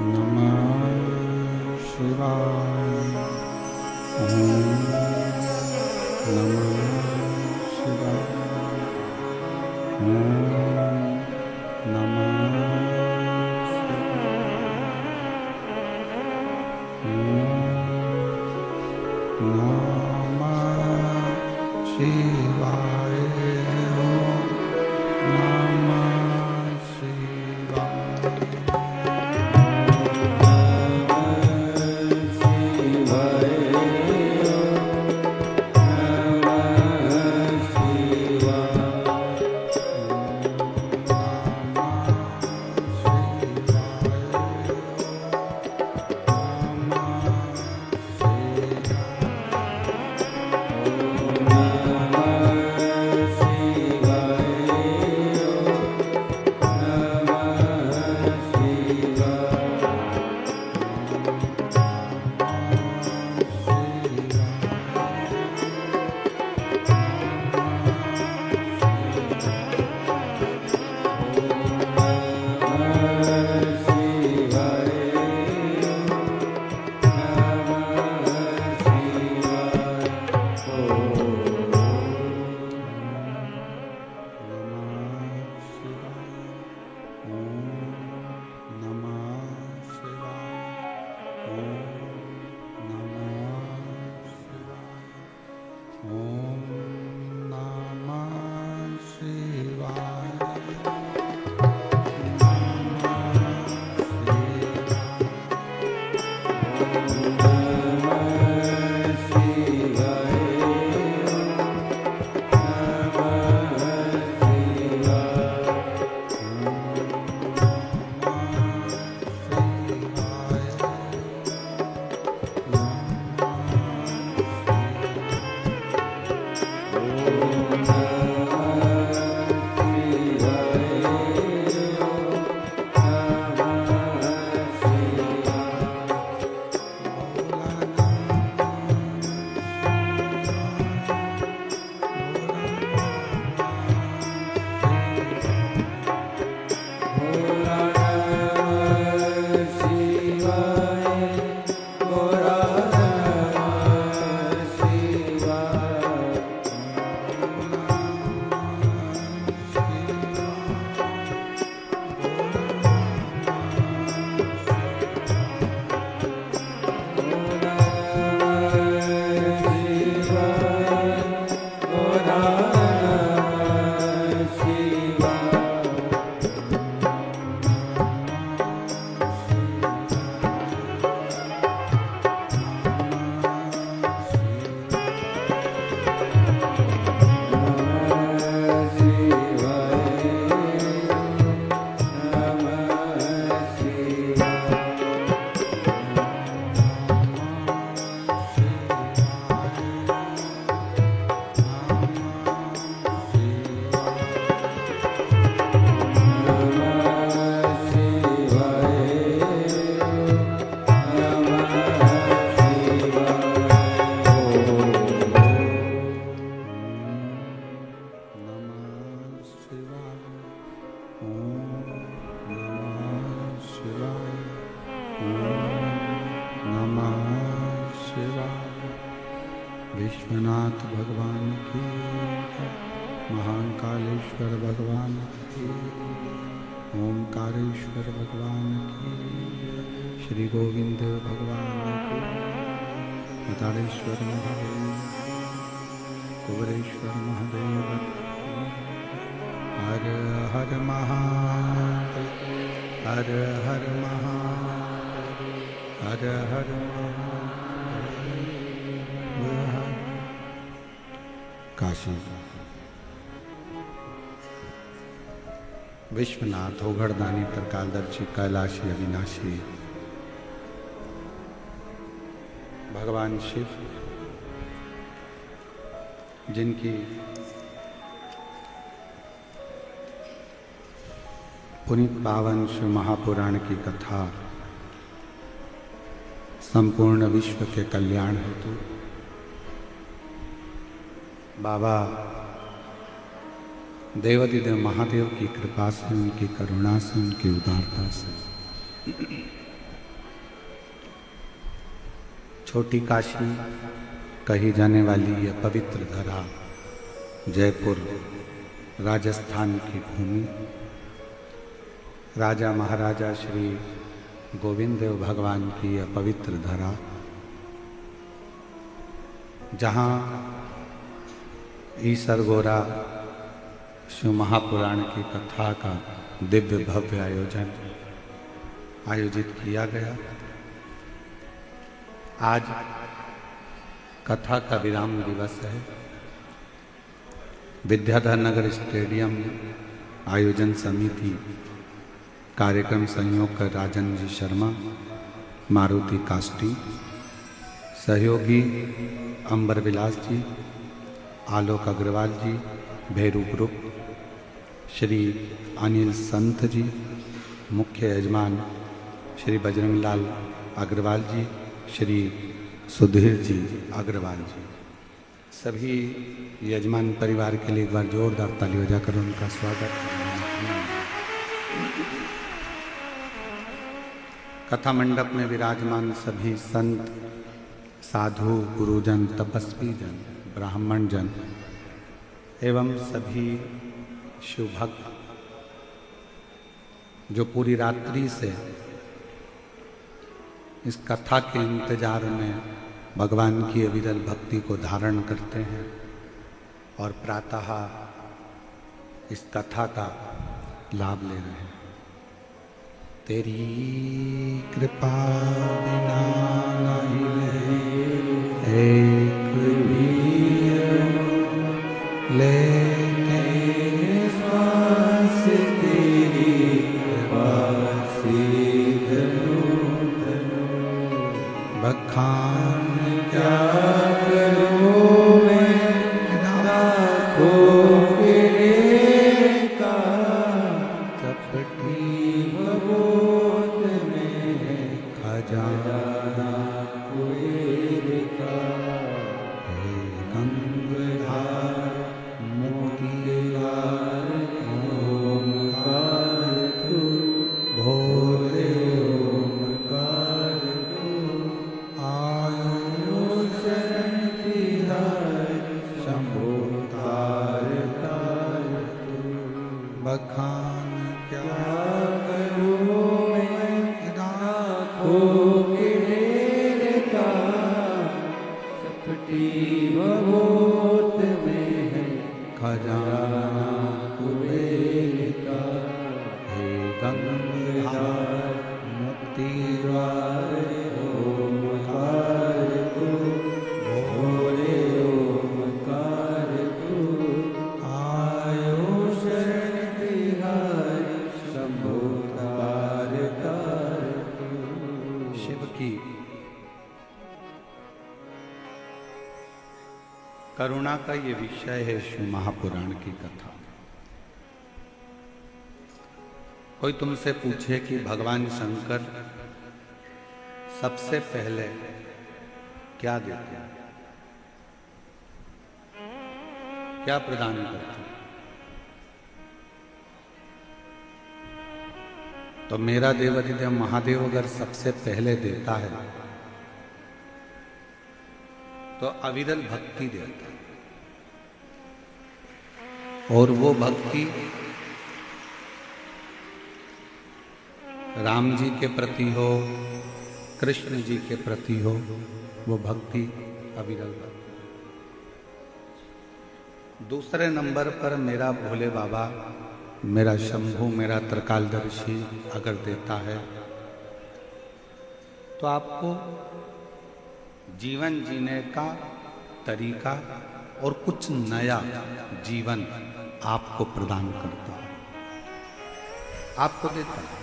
नमः शिवाय। ओम नमः शिवाय। ओम नमः शिवाय। विश्वनाथ भगवान की, महान कालेश्वर भगवान की, ओंकारेश्वर भगवान की, श्री गोविंद भगवान की, केदारेश्वर महादेव, कुबरेश्वर महादेव की। हर हर महादेव, हर हर महादेव, हर हर महादेव। काशी विश्वनाथ ओघड़दानी त्रिकालदर्शी कैलाशी अविनाशी भगवान शिव, जिनकी पुनीत पावन शिव महापुराण की कथा संपूर्ण विश्व के कल्याण हेतु बाबा देवाधिदेव महादेव की कृपा से, उनकी करुणा से, उनकी उदारता से छोटी काशी कही जाने वाली यह पवित्र धरा, जयपुर राजस्थान की भूमि, राजा महाराजा श्री गोविंद देव भगवान की यह पवित्र धरा, जहाँ ईसर गोरा शिव महापुराण की कथा का दिव्य भव्य आयोजन आयोजित किया गया। आज कथा का विराम दिवस है। विद्याधर नगर स्टेडियम आयोजन समिति कार्यक्रम संयोग कर राजन जी शर्मा, मारुति कास्टी, सहयोगी अंबर विलास जी, आलोक अग्रवाल जी, भैरू ग्रुप, श्री अनिल संत जी, मुख्य यजमान श्री बजरंगलाल अग्रवाल जी, श्री सुधीर जी अग्रवाल जी, सभी यजमान परिवार के लिए एक बार जोरदार ताली बजाकर उनका स्वागत। कथा मंडप में विराजमान सभी संत, साधु, गुरुजन, तपस्वी जन, ब्राह्मण जन एवं सभी शिव भक्त जो पूरी रात्रि से इस कथा के इंतजार में भगवान की अविरल भक्ति को धारण करते हैं और प्रातः इस कथा का लाभ ले रहे हैं। तेरी कृपा बिना नहीं एक भी लेने श्वास, तेरी कृपा से बखान क्या करूं मैं, राखों के का चपटी भगोत में खजाना कुएर का, हे गंगाधार मोतीलाल ओमकार तू, भोले ओमकार तू, आयो शरण तिहार शंभो तार तार तू, बखान क्या करूं मैं, राखों के ढेर का चपटी भगोत में है खजाना कुबेर का, हे गंगाधार मुक्ति द्वार ओमकार तू, भोले ओमकार तू, आयो शरण तिहार शंभो तार तार तू। शिव की करुणा का ये विषय है शिव महापुराण की कथा। कोई तुमसे पूछे कि भगवान शंकर सबसे पहले क्या देते हैं, क्या प्रदान करते हैं, तो मेरा देवाधिदेव महादेव अगर सबसे पहले देता है तो अविरल भक्ति देता है, और वो भक्ति राम जी के प्रति हो, कृष्ण जी के प्रति हो, वो भक्ति अविरल भक्ति। दूसरे नंबर पर मेरा भोले बाबा, मेरा शंभु, मेरा त्रिकालदर्शी अगर देता है तो आपको जीवन जीने का तरीका और कुछ नया जीवन आपको प्रदान करता है, आपको देता है।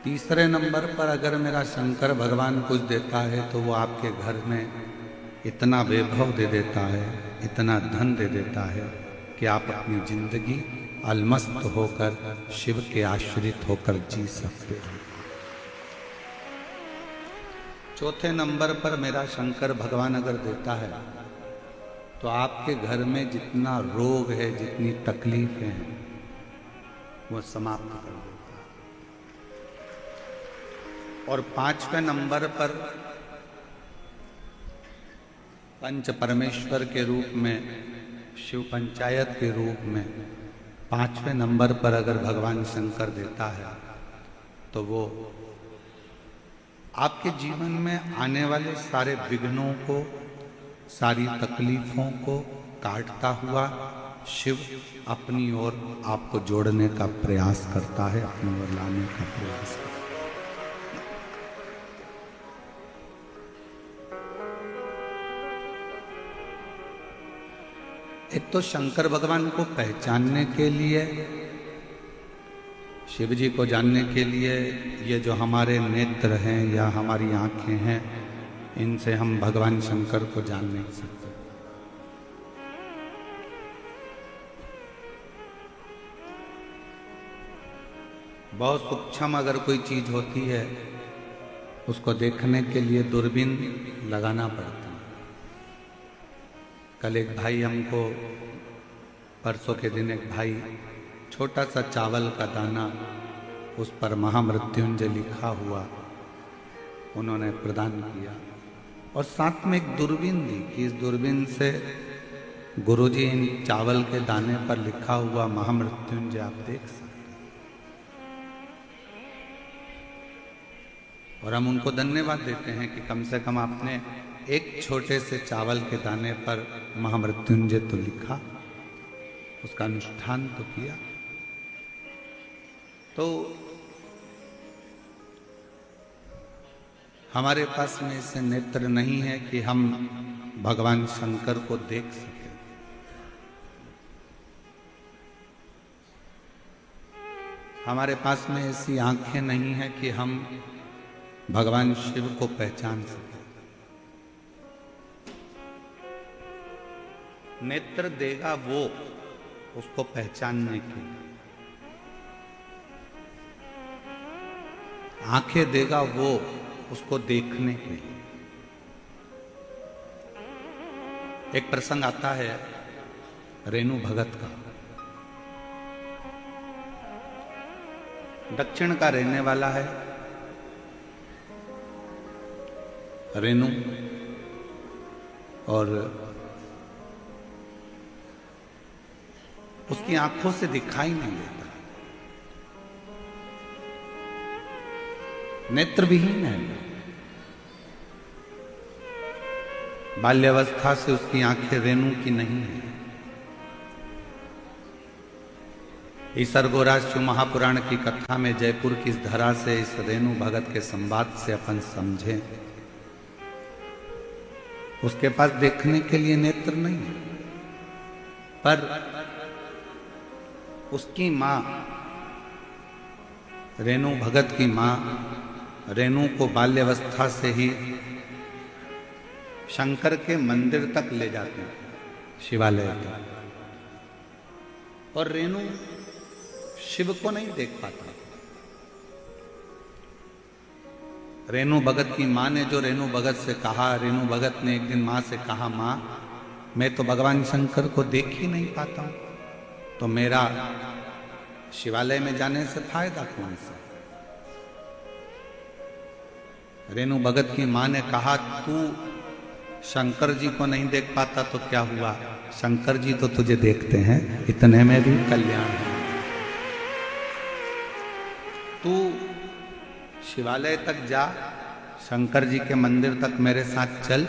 तीसरे नंबर पर अगर मेरा शंकर भगवान कुछ देता है तो वो आपके घर में इतना वैभव दे देता है, इतना धन दे देता है कि आप अपनी जिंदगी अलमस्त होकर शिव के आश्रित होकर जी सकते हो। चौथे नंबर पर मेरा शंकर भगवान अगर देता है तो आपके घर में जितना रोग है, जितनी तकलीफें हैं, वो समाप्त कर देता है। और 5वें नंबर पर पंच परमेश्वर के रूप में, शिव पंचायत के रूप में 5वें नंबर पर अगर भगवान शंकर देता है तो वो आपके जीवन में आने वाले सारे विघ्नों को, सारी तकलीफों को काटता हुआ शिव अपनी ओर आपको जोड़ने का प्रयास करता है, अपनी ओर लाने का प्रयास करता है। एक तो शंकर भगवान को पहचानने के लिए, शिव जी को जानने के लिए, ये जो हमारे नेत्र हैं या हमारी आंखें हैं, इनसे हम भगवान शंकर को जान नहीं सकते। बहुत सूक्ष्म अगर कोई चीज होती है, उसको देखने के लिए दूरबीन लगाना पड़ता है। कल एक भाई हमको, परसों के दिन एक भाई छोटा सा चावल का दाना, उस पर महामृत्युंजय लिखा हुआ उन्होंने प्रदान किया, और साथ में एक दूरबीन दी कि इस दूरबीन से गुरुजी इन चावल के दाने पर लिखा हुआ महामृत्युंजय आप देख सकते। और हम उनको धन्यवाद देते हैं कि कम से कम आपने एक छोटे से चावल के दाने पर महामृत्युंजय तो लिखा, उसका अनुष्ठान तो किया। तो हमारे पास में ऐसे नेत्र नहीं है कि हम भगवान शंकर को देख सकें। हमारे पास में ऐसी आंखें नहीं है कि हम भगवान शिव को पहचान सकें। नेत्र देगा वो उसको पहचानने के लिए, आंखें देगा वो उसको देखने के लिए। एक प्रसंग आता है रेणु भगत का। दक्षिण का रहने वाला है रेणु, और उसकी आंखों से दिखाई नहीं देता, नेत्र विहीन है। बाल्यावस्था से उसकी आंखें रेणु की नहीं है। ईसर गोराज महापुराण की कथा में जयपुर की इस धरा से इस रेणु भगत के संवाद से अपन समझें, उसके पास देखने के लिए नेत्र नहीं है, पर उसकी मां रेणु भगत की मां रेणु को बाल्यावस्था से ही शंकर के मंदिर तक ले जाते हैं, शिवालय तक, और रेणु शिव को नहीं देख पाता। रेणु भगत की मां ने जो रेणु भगत से कहा, रेणु भगत ने एक दिन मां से कहा, मां मैं तो भगवान शंकर को देख ही नहीं पाता हूं, तो मेरा शिवालय में जाने से फायदा कौन सा। रेणु भगत की मां ने कहा, तू शंकर जी को नहीं देख पाता तो क्या हुआ, शंकर जी तो तुझे देखते हैं, इतने में भी कल्याण है। तू शिवालय तक जा, शंकर जी के मंदिर तक मेरे साथ चल।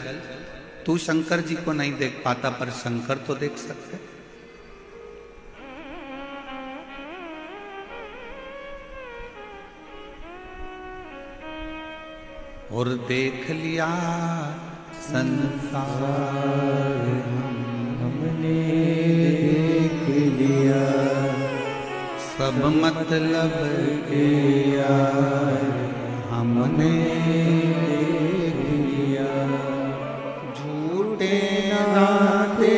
तू शंकर जी को नहीं देख पाता, पर शंकर तो देख सकते। और देख लिया संसार हमने देख लिया, सब मतलब के यार हमने देख लिया। झूठे नाते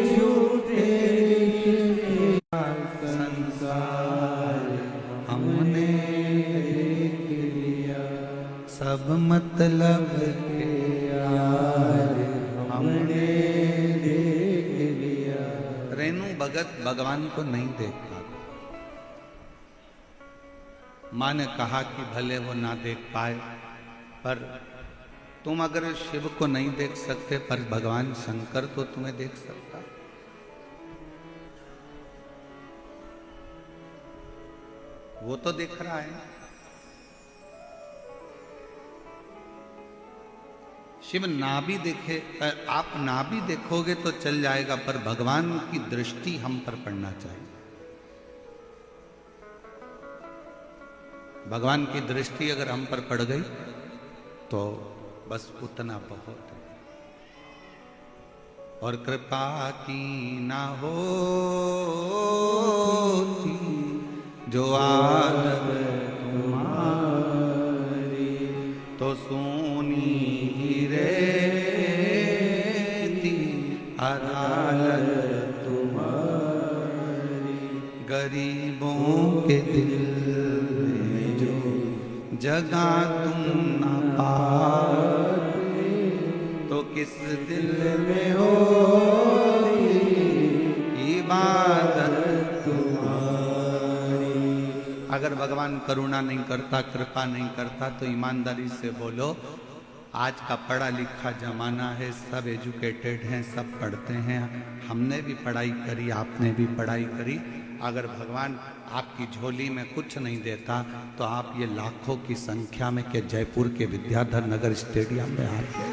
झूठे संसार हमने देख लिया, सब मतलब के यार हमने भगत भगवान को नहीं देख पाते। माँ ने कहा कि भले वो ना देख पाए, पर तुम अगर शिव को नहीं देख सकते, पर भगवान शंकर तो तुम्हें देख सकता। वो तो देख रहा है। शिव ना भी देखे, आप ना भी देखोगे तो चल जाएगा, पर भगवान की दृष्टि हम पर पड़ना चाहिए। भगवान की दृष्टि अगर हम पर पड़ गई तो बस उतना बहुत है। और कृपा की ना होती जो आदत तुम्हारी, तो सोनी ही रहती अदालत तुम्हारी। गरीबों के दिल में जो जगह तुम न पाते, तो किस दिल में होती इबादत तुम्हारी। अगर भगवान करुणा नहीं करता, कृपा नहीं करता, तो ईमानदारी से बोलो, आज का पढ़ा लिखा जमाना है, सब एजुकेटेड हैं, सब पढ़ते हैं, हमने भी पढ़ाई करी, आपने भी पढ़ाई करी। अगर भगवान आपकी झोली में कुछ नहीं देता, तो आप ये लाखों की संख्या में के जयपुर के विद्याधर नगर स्टेडियम में आते।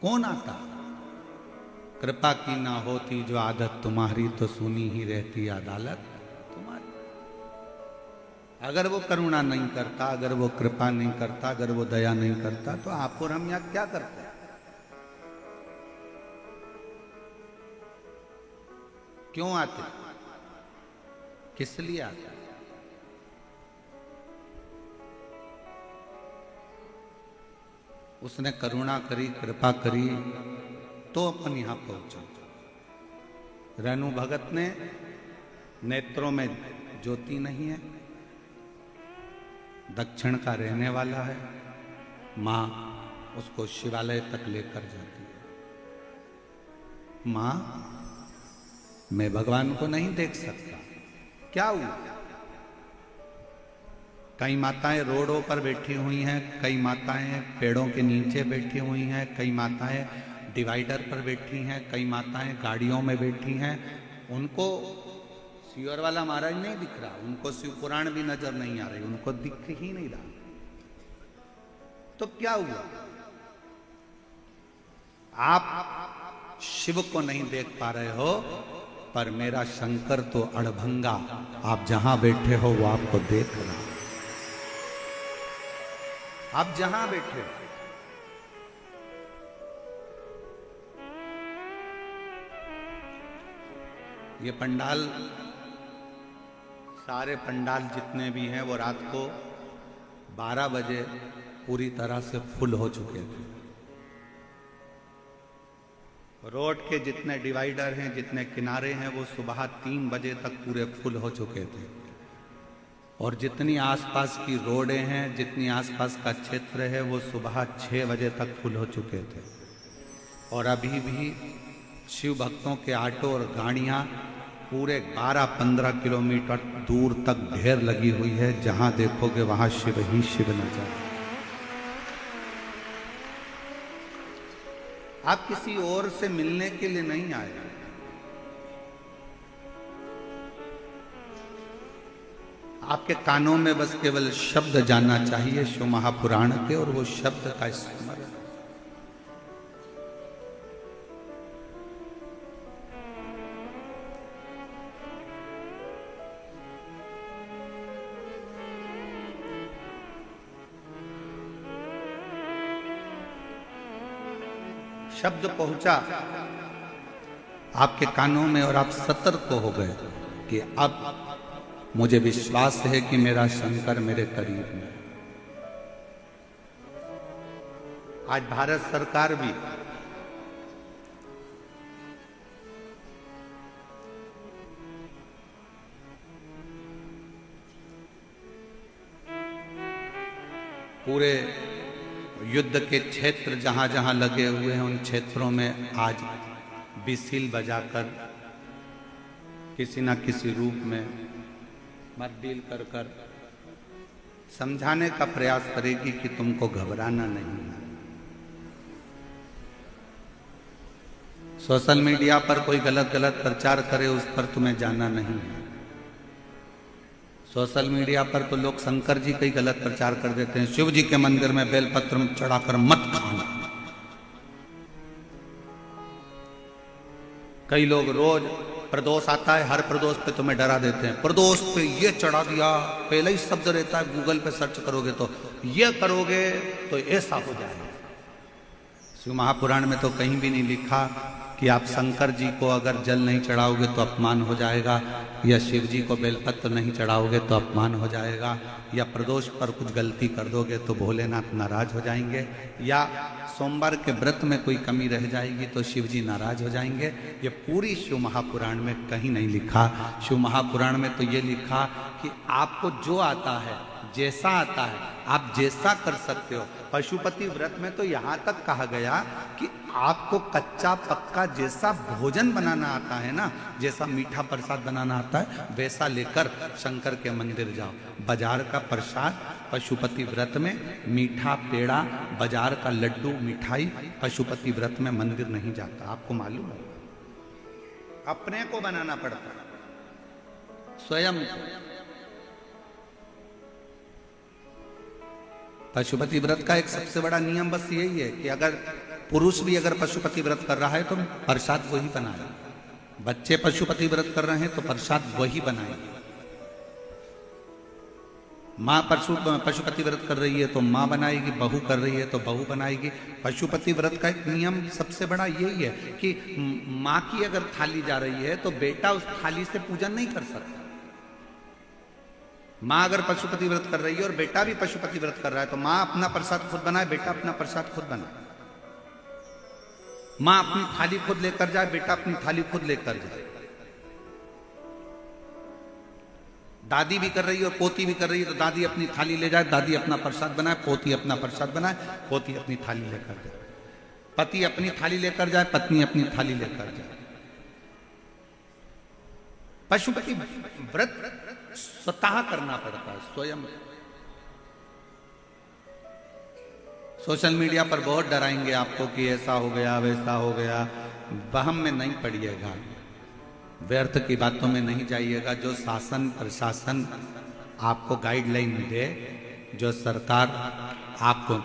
कौन आता? कृपा की ना होती जो आदत तुम्हारी, तो सुनी ही रहती अदालत तुम्हारी। अगर वो करुणा नहीं करता, अगर वो कृपा नहीं करता, अगर वो दया नहीं करता, तो आप और हम यहां क्या करते हैं? क्यों आते? किस लिए आते? उसने करुणा करी, कृपा करी, तो अपन यहां पहुंचे। रेणु भगत ने नेत्रों में ज्योति नहीं है, दक्षिण का रहने वाला है, मां उसको शिवालय तक लेकर जाती है। मां, मैं भगवान को नहीं देख सकता, क्या हुआ? कई माताएं रोडों पर बैठी हुई हैं, कई माताएं पेड़ों के नीचे बैठी हुई हैं, कई माताएं डिवाइडर पर बैठी हैं, कई माताएं गाड़ियों में बैठी हैं। उनको सियोर वाला महाराज नहीं दिख रहा, उनको शिव पुराण भी नजर नहीं आ रही, उनको दिख ही नहीं रहा। तो क्या हुआ? आप शिव को नहीं देख पा रहे हो, पर मेरा शंकर तो अड़भंगा, आप जहां बैठे हो वो आपको देख रहा। आप जहां बैठे हो, ये पंडाल, सारे पंडाल जितने भी हैं, वो रात को 12 बजे पूरी तरह से फुल हो चुके थे। रोड के जितने डिवाइडर हैं, जितने किनारे हैं, वो सुबह 3 बजे तक पूरे फुल हो चुके थे। और जितनी आसपास की रोडें हैं, जितनी आसपास का क्षेत्र है, वो सुबह 6 बजे तक फुल हो चुके थे। और अभी भी शिव भक्तों के ऑटो और गाड़ियां पूरे 12-15 किलोमीटर दूर तक ढेर लगी हुई है। जहां देखोगे वहां शिव ही शिव नजर। आप किसी और से मिलने के लिए नहीं आए, आपके कानों में बस केवल शब्द जाना चाहिए शिव महापुराण के, और वो शब्द का स्मरण। शब्द पहुंचा आपके कानों में और आप सतर्क हो गए कि अब मुझे विश्वास है कि मेरा शंकर मेरे करीब है। आज भारत सरकार भी पूरे युद्ध के क्षेत्र जहां जहां लगे हुए हैं उन क्षेत्रों में आज बिसिल बजाकर किसी न किसी रूप में मर्डील कर कर समझाने का प्रयास करेगी कि तुमको घबराना नहीं है। सोशल मीडिया पर कोई गलत गलत प्रचार करे उस पर तुम्हें जाना नहीं है। सोशल मीडिया पर तो लोग शंकर जी का ही गलत प्रचार कर देते हैं, शिव जी के मंदिर में बेलपत्र में चढ़ाकर मत खाना। कई लोग रोज प्रदोष आता है, हर प्रदोष पे तुम्हें डरा देते हैं, प्रदोष पे ये चढ़ा दिया, पहले ही शब्द रहता है, गूगल पे सर्च करोगे तो ये करोगे तो ऐसा हो जाएगा। शिव महापुराण में तो कहीं भी नहीं लिखा कि आप शंकर जी को अगर जल नहीं चढ़ाओगे तो अपमान हो जाएगा, या शिव जी को बेलपत्र नहीं चढ़ाओगे तो अपमान हो जाएगा, या प्रदोष पर कुछ गलती कर दोगे तो भोलेनाथ नाराज हो जाएंगे, या सोमवार के व्रत में कोई कमी रह जाएगी तो शिव जी नाराज हो जाएंगे। ये पूरी शिव महापुराण में कहीं नहीं लिखा। शिव महापुराण में तो ये लिखा कि आपको जो आता है, जैसा आता है, आप जैसा कर सकते हो। पशुपति व्रत में तो यहाँ तक कहा गया कि आपको कच्चा पक्का जैसा भोजन बनाना आता है ना, जैसा मीठा प्रसाद बनाना आता है, वैसा लेकर शंकर के मंदिर जाओ। बाजार का प्रसाद पशुपति व्रत में, मीठा पेड़ा, बाजार का लड्डू मिठाई पशुपति व्रत में मंदिर नहीं जाता। आपको मालूम है, अपने को बनाना पड़ता है स्वयं। पशुपति व्रत का एक सबसे बड़ा नियम बस यही है कि अगर पुरुष भी अगर पशुपति व्रत कर रहा है तो प्रसाद वही बनाए। बच्चे पशुपति व्रत कर रहे हैं तो प्रसाद वही बनाए। माँ पशुपति व्रत कर रही है तो माँ बनाएगी, बहू कर रही है तो बहू बनाएगी। पशुपति व्रत का एक नियम सबसे बड़ा यही है कि माँ की अगर थाली जा रही है तो बेटा उस थाली से पूजन नहीं कर सकता। माँ अगर पशुपति व्रत कर रही है और बेटा भी पशुपति व्रत कर रहा है तो माँ अपना प्रसाद खुद बनाए, बेटा अपना प्रसाद खुद बनाए। माँ अपनी थाली खुद लेकर जाए, बेटा अपनी थाली खुद लेकर जाए। दादी भी कर रही है और पोती भी कर रही है तो दादी अपनी थाली ले जाए, दादी अपना प्रसाद बनाए, पोती अपना प्रसाद बनाए, पोती अपनी थाली लेकर जाए। पति अपनी थाली लेकर जाए, पत्नी अपनी थाली लेकर जाए। पशुपति व्रत स्वतः करना पड़ता है, स्वयं। सोशल मीडिया पर बहुत डराएंगे आपको कि ऐसा हो गया वैसा हो गया। वहम में नहीं पड़िएगा, व्यर्थ की बातों में नहीं जाइएगा। जो शासन प्रशासन आपको गाइडलाइन दे, जो सरकार आपको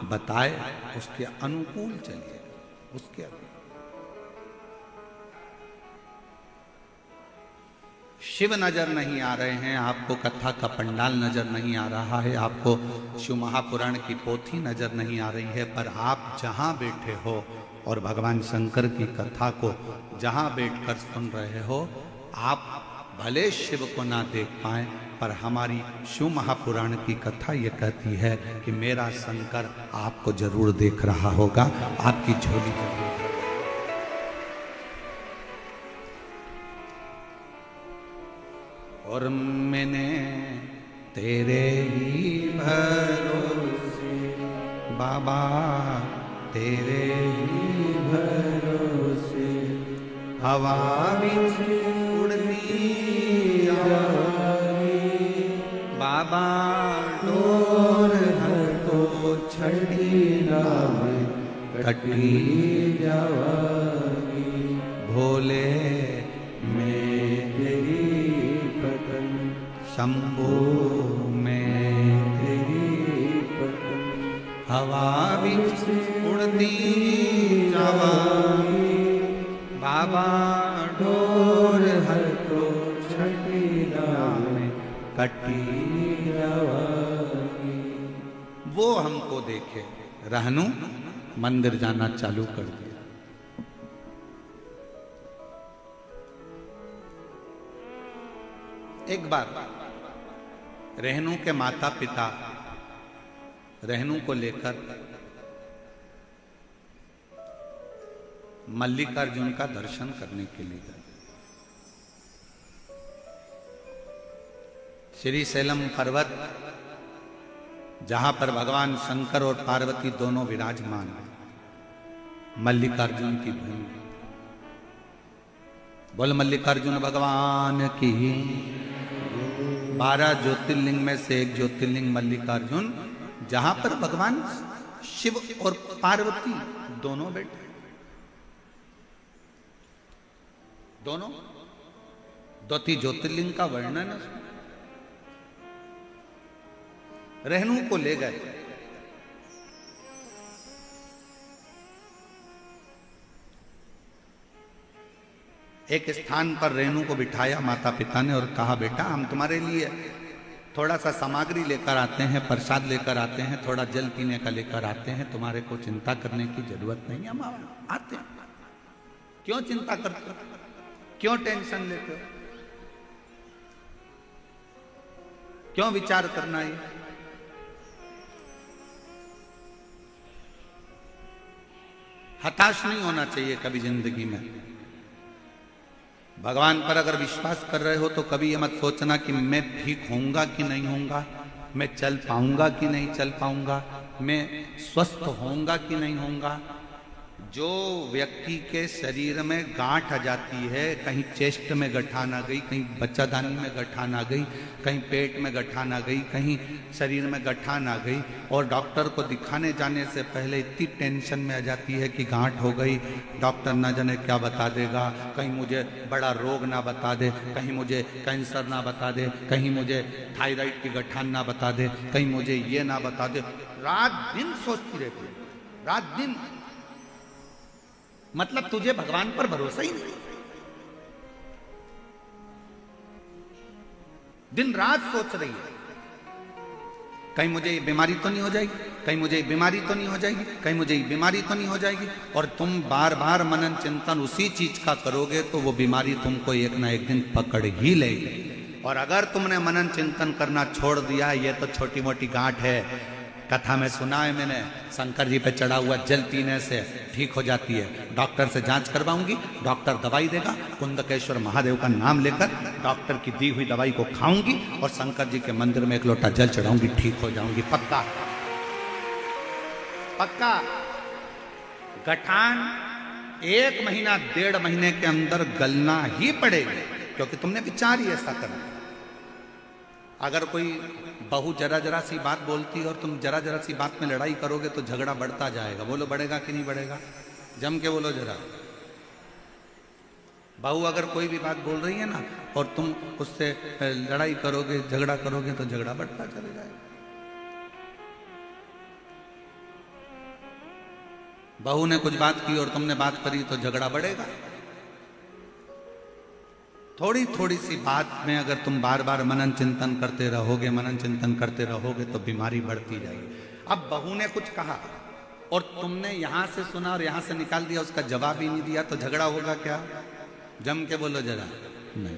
बताए, उसके अनुकूल चलिए, उसके अनुकूल। शिव नजर नहीं आ रहे हैं आपको, कथा का पंडाल नजर नहीं आ रहा है आपको, शिव महापुराण की पोथी नजर नहीं आ रही है, पर आप जहां बैठे हो और भगवान शंकर की कथा को जहां बैठकर सुन रहे हो, आप भले शिव को ना देख पाए पर हमारी शिव महापुराण की कथा ये कहती है कि मेरा शंकर आपको जरूर देख रहा होगा, आपकी झोली जरूर। और मैंने तेरे ही भरोसे बाबा, तेरे ही भरोसे हवा बिच उड़नी बाबा, डोर को छड़ी नाम कटी जावागी। भोले में तेरी पतन, शंभो में तेरी पतन, हवा बिच उड़ती जावागी। बाबा डोर हर को छठी नाम कटी जावागी। वो हमको देखे, रहनु मंदिर जाना चालू कर दिया। एक बार रहनु के माता पिता रहनु को लेकर मल्लिकार्जुन का दर्शन करने के लिए गए। श्री शैलम पर्वत जहां पर भगवान शंकर और पार्वती दोनों विराजमान हैं, मल्लिकार्जुन की भूमि। बोल मल्लिकार्जुन भगवान की। 12 ज्योतिर्लिंग में से एक ज्योतिर्लिंग मल्लिकार्जुन, जहां पर भगवान शिव और पार्वती दोनों बैठे, दोनों 2-3 ज्योतिर्लिंग का वर्णन है। रेणु को ले गए, एक स्थान पर रेणु को बिठाया माता पिता ने और कहा बेटा हम तुम्हारे लिए थोड़ा सा सामग्री लेकर आते हैं, प्रसाद लेकर आते हैं, थोड़ा जल पीने का लेकर आते हैं, तुम्हारे को चिंता करने की जरूरत नहीं है, हम आते हैं। क्यों चिंता करते हो, क्यों टेंशन लेते हो, क्यों विचार करना है। हताश नहीं होना चाहिए कभी जिंदगी में। भगवान पर अगर विश्वास कर रहे हो तो कभी ये मत सोचना कि मैं ठीक होऊंगा कि नहीं होऊंगा, मैं चल पाऊंगा कि नहीं चल पाऊंगा, मैं स्वस्थ होऊंगा कि नहीं होऊंगा। जो व्यक्ति के शरीर में गांठ आ जाती है, कहीं चेस्ट में गठान आ गई, कहीं बच्चादानी में गठान आ गई, कहीं पेट में गठान आ गई, कहीं शरीर में गठान आ गई, और डॉक्टर को दिखाने जाने से पहले इतनी टेंशन में आ जाती है कि गांठ हो गई, डॉक्टर ना जाने क्या बता देगा, कहीं मुझे बड़ा रोग ना बता दे, कहीं मुझे कैंसर ना बता दे, कहीं मुझे थायराइड की गठान ना बता दे, कहीं मुझे ये ना बता दे। रात दिन सोचती रहती है, रात दिन। मतलब तुझे भगवान पर भरोसा ही नहीं, दिन रात सोच रही है कहीं मुझे ये बीमारी तो नहीं हो जाएगी, कहीं मुझे ये बीमारी तो नहीं हो जाएगी, कहीं मुझे ये बीमारी तो नहीं हो जाएगी। और तुम बार बार मनन चिंतन उसी चीज का करोगे तो वो बीमारी तुमको एक ना एक दिन पकड़ ही लेगी। और अगर तुमने मनन चिंतन करना छोड़ दिया, ये तो छोटी मोटी गांठ है, कथा में सुना है मैंने, शंकर जी पे चढ़ा हुआ जल पीने से ठीक हो जाती है। डॉक्टर से जांच करवाऊंगी, डॉक्टर दवाई देगा, कुंदकेश्वर महादेव का नाम लेकर डॉक्टर की दी हुई दवाई को खाऊंगी और शंकर जी के मंदिर में एक लोटा जल चढ़ाऊंगी, ठीक हो जाऊंगी, पक्का पक्का। गठान 1 महीना 1.5 महीने के अंदर गलना ही पड़ेगी, क्योंकि तुमने विचार ही ऐसा करना। अगर कोई बहू जरा जरा सी बात बोलती है और तुम जरा जरा सी बात में लड़ाई करोगे तो झगड़ा बढ़ता जाएगा। बोलो बढ़ेगा कि नहीं बढ़ेगा, जम के बोलो जरा। बहू अगर कोई भी बात बोल रही है ना और तुम उससे लड़ाई करोगे, झगड़ा करोगे तो झगड़ा बढ़ता चले जाएगा। बहू ने कुछ बात की और तुमने बात करी तो झगड़ा बढ़ेगा। थोड़ी थोड़ी सी बात में अगर तुम बार बार मनन चिंतन करते रहोगे, मनन चिंतन करते रहोगे तो बीमारी बढ़ती जाएगी। अब बहू ने कुछ कहा और तुमने यहां से सुना और यहां से निकाल दिया, उसका जवाब ही नहीं दिया, तो झगड़ा होगा क्या, जम के बोलो जरा। नहीं।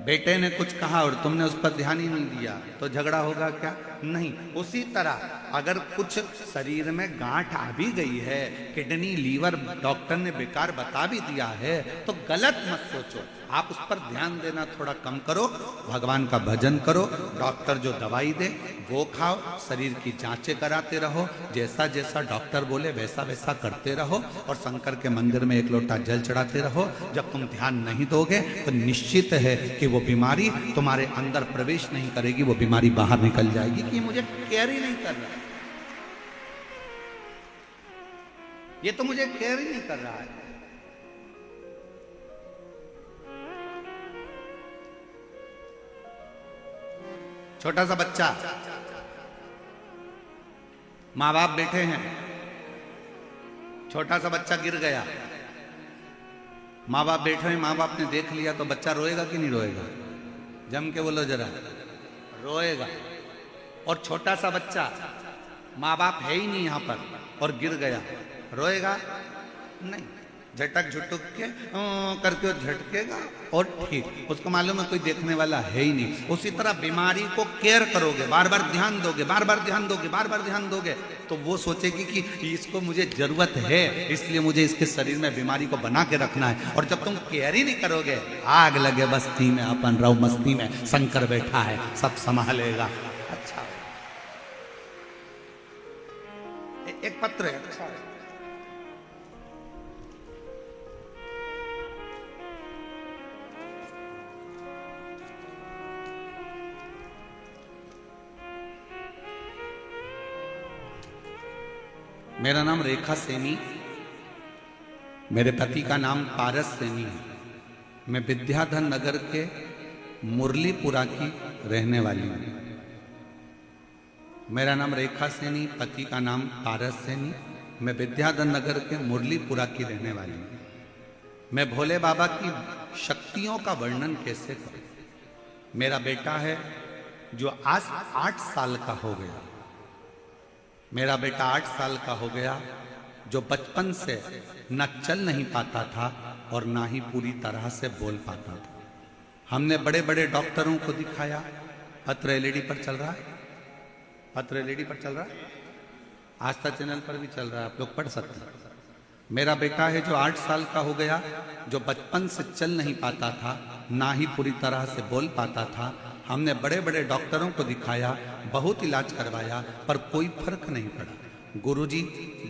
बेटे ने कुछ कहा और तुमने उस पर ध्यान ही नहीं दिया तो झगड़ा होगा क्या, नहीं। उसी तरह अगर कुछ शरीर में गांठ आ भी गई है, किडनी लीवर डॉक्टर ने बेकार बता भी दिया है, तो गलत मत सोचो, आप उस पर ध्यान देना थोड़ा कम करो, भगवान का भजन करो, डॉक्टर जो दवाई दे वो खाओ, शरीर की जांचें कराते रहो, जैसा जैसा डॉक्टर बोले वैसा वैसा करते रहो, और शंकर के मंदिर में एक लोटा जल चढ़ाते रहो। जब तुम ध्यान नहीं दोगे तो निश्चित है कि वो बीमारी तुम्हारे अंदर प्रवेश नहीं करेगी, वो बीमारी बाहर निकल जाएगी कि मुझे केयर ही नहीं कर रहा, ये तो मुझे केयर ही नहीं कर रहा है। छोटा सा बच्चा, माँ बाप बैठे हैं, छोटा सा बच्चा गिर गया, माँ बाप बैठे हैं, माँ बाप ने देख लिया तो बच्चा रोएगा कि नहीं रोएगा, जम के बोलो जरा, रोएगा। और छोटा सा बच्चा, माँ बाप है ही नहीं यहाँ पर और गिर गया, रोएगा नहीं, झटक झुटक के करके झटकेगा और ठीक, उसको मालूम है कोई देखने वाला है ही नहीं। उसी तरह बीमारी को केयर करोगे, बार बार ध्यान दोगे, बार बार ध्यान दोगे, बार बार ध्यान दोगे, तो वो सोचेगी कि इसको मुझे जरूरत है, इसलिए मुझे इसके शरीर में बीमारी को बना के रखना है। और जब तुम केयर ही नहीं करोगे, आग लगे बस्ती में अपन रहो मस्ती में, शंकर बैठा है सब संभालेगा। अच्छा, एक पत्र है, अच्छा है। मेरा नाम रेखा सैनी, मेरे पति का नाम पारस सैनी है। मैं विद्याधर नगर के मुरलीपुरा की रहने वाली हूँ। मेरा नाम रेखा सैनी, पति का नाम पारस सैनी, मैं विद्याधर नगर के मुरलीपुरा की रहने वाली हूँ। मैं भोले बाबा की शक्तियों का वर्णन कैसे करूं। मेरा बेटा है जो आज 8 साल का हो गया। मेरा बेटा 8 साल का हो गया, जो बचपन से न चल नहीं पाता था और ना ही पूरी तरह से बोल पाता था। हमने बड़े बड़े डॉक्टरों को दिखाया। पत्र एलईडी पर चल रहा है, पत्र एलईडी पर चल रहा है, आस्था चैनल पर भी चल रहा है, आप लोग पढ़ सकते हैं। मेरा बेटा है जो 8 साल का हो गया, जो बचपन से चल नहीं पाता था, ना ही पूरी तरह से बोल पाता था। हमने बड़े बड़े डॉक्टरों को दिखाया, बहुत इलाज करवाया, पर कोई फर्क नहीं पड़ा। गुरुजी,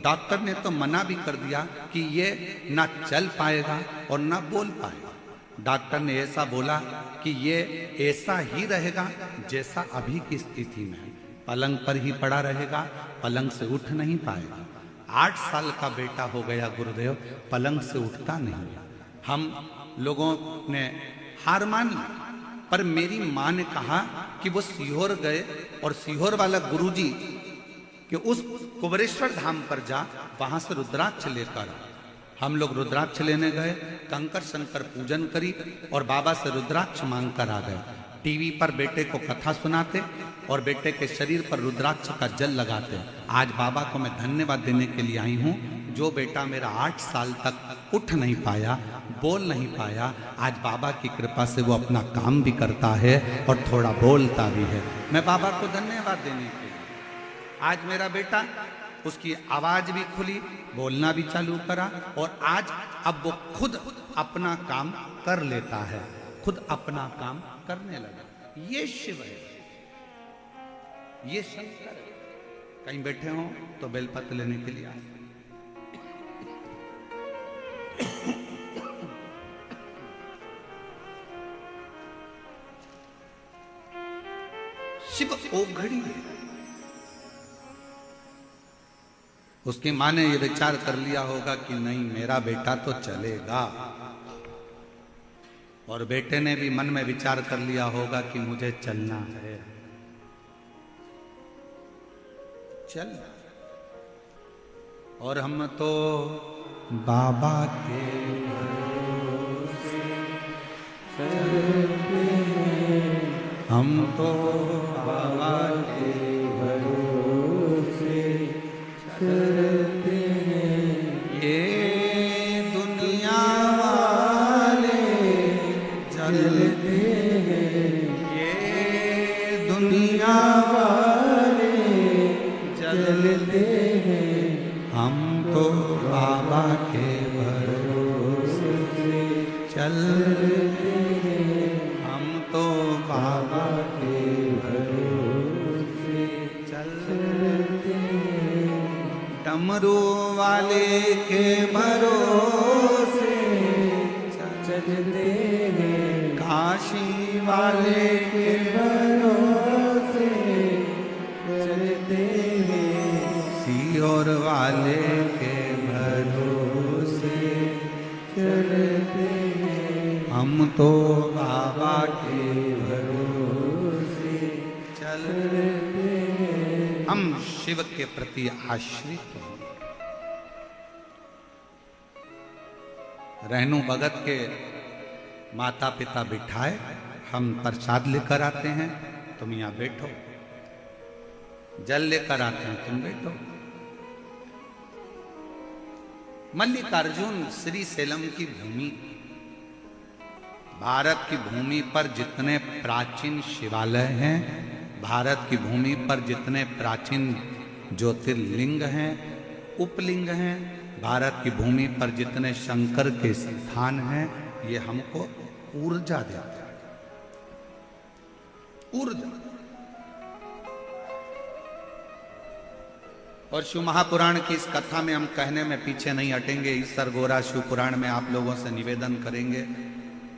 डॉक्टर ने तो मना भी कर दिया कि ये ना चल पाएगा और ना बोल पाएगा। डॉक्टर ने ऐसा बोला कि ये ऐसा ही रहेगा जैसा अभी की स्थिति में है, पलंग पर ही पड़ा रहेगा, पलंग से उठ नहीं पाएगा। 8 साल का बेटा हो गया गुरुदेव, पलंग से उठता नहीं। हम लोगों ने हार मान ली, पर मेरी माँ ने कहा कि वो सीहोर गए और सीहोर वाला गुरुजी कि उस कुबरेश्वर धाम पर जा, वहां से रुद्राक्ष लेकर। हम लोग रुद्राक्ष लेने गए, कंकर शंकर पूजन करी और बाबा से रुद्राक्ष मांग कर आ गए। टीवी पर बेटे को कथा सुनाते और बेटे के शरीर पर रुद्राक्ष का जल लगाते। आज बाबा को मैं धन्यवाद देने के लिए आई हूँ। जो बेटा मेरा 8 साल तक उठ नहीं पाया, बोल नहीं पाया, आज बाबा की कृपा से वो अपना काम भी करता है और थोड़ा बोलता भी है। मैं बाबा को धन्यवाद देने के लिए आज मेरा बेटा, उसकी आवाज भी खुली, बोलना भी चालू करा और आज अब वो खुद अपना काम कर लेता है, खुद अपना काम करने लगा। ये शिव है, ये शंकर है। कहीं बैठे हो तो बेलपत्र लेने के लिए आए। शिव ओघड़ी है। उसकी माँ ने ये विचार कर लिया होगा कि नहीं, मेरा बेटा तो चलेगा, और बेटे ने भी मन में विचार कर लिया होगा कि मुझे चलना है, चल। और हम तो बाबा के भरोसे चलते हैं, हम तो बाबा के भरोसे चलते हैं। ये दुनिया वाले चलते हैं, ये दुनिया वाले चलते हैं, हम तो बाबा के भरोसे चलते हैं, हम तो बाबा के भरोसे चलते हैं। डमरू वाले के भरोसे चलते हैं, काशी वाले के भरोसे चलते हैं, सीहोर वाले के भरोसे चलते हैं, हम तो बाबा के भरोसे चलते हैं। हम शिव के प्रति आश्रित हैं। रहनु भगत के माता पिता बिठाए, हम प्रसाद लेकर आते हैं, तुम यहाँ बैठो, जल लेकर आते हैं, तुम बैठो। मल्लिकार्जुन श्री सेलम की भूमि, भारत की भूमि पर जितने प्राचीन शिवालय हैं, भारत की भूमि पर जितने प्राचीन ज्योतिर्लिंग हैं, उपलिंग हैं, भारत की भूमि पर जितने शंकर के स्थान हैं, ये हमको ऊर्जा देते हैं। ऊर्जा। और शिव महापुराण की इस कथा में हम कहने में पीछे नहीं हटेंगे। इस सरगोरा शिव पुराण में आप लोगों से निवेदन करेंगे,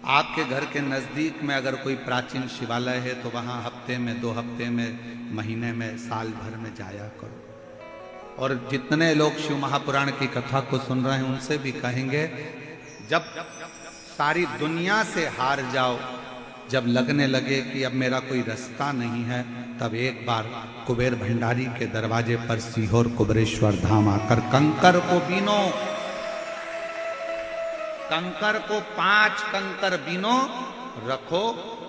आपके घर के नज़दीक में अगर कोई प्राचीन शिवालय है तो वहाँ हफ्ते में, 2 हफ्ते में, महीने में, साल भर में जाया करो। और जितने लोग शिव महापुराण की कथा को सुन रहे हैं उनसे भी कहेंगे, जब सारी दुनिया से हार जाओ, जब लगने लगे कि अब मेरा कोई रास्ता नहीं है, तब एक बार कुबेर भंडारी के दरवाजे पर सीहोर कुबेरेश्वर धाम आकर कंकर को बीनो, कंकर को 5 कंकर बीनो, रखो,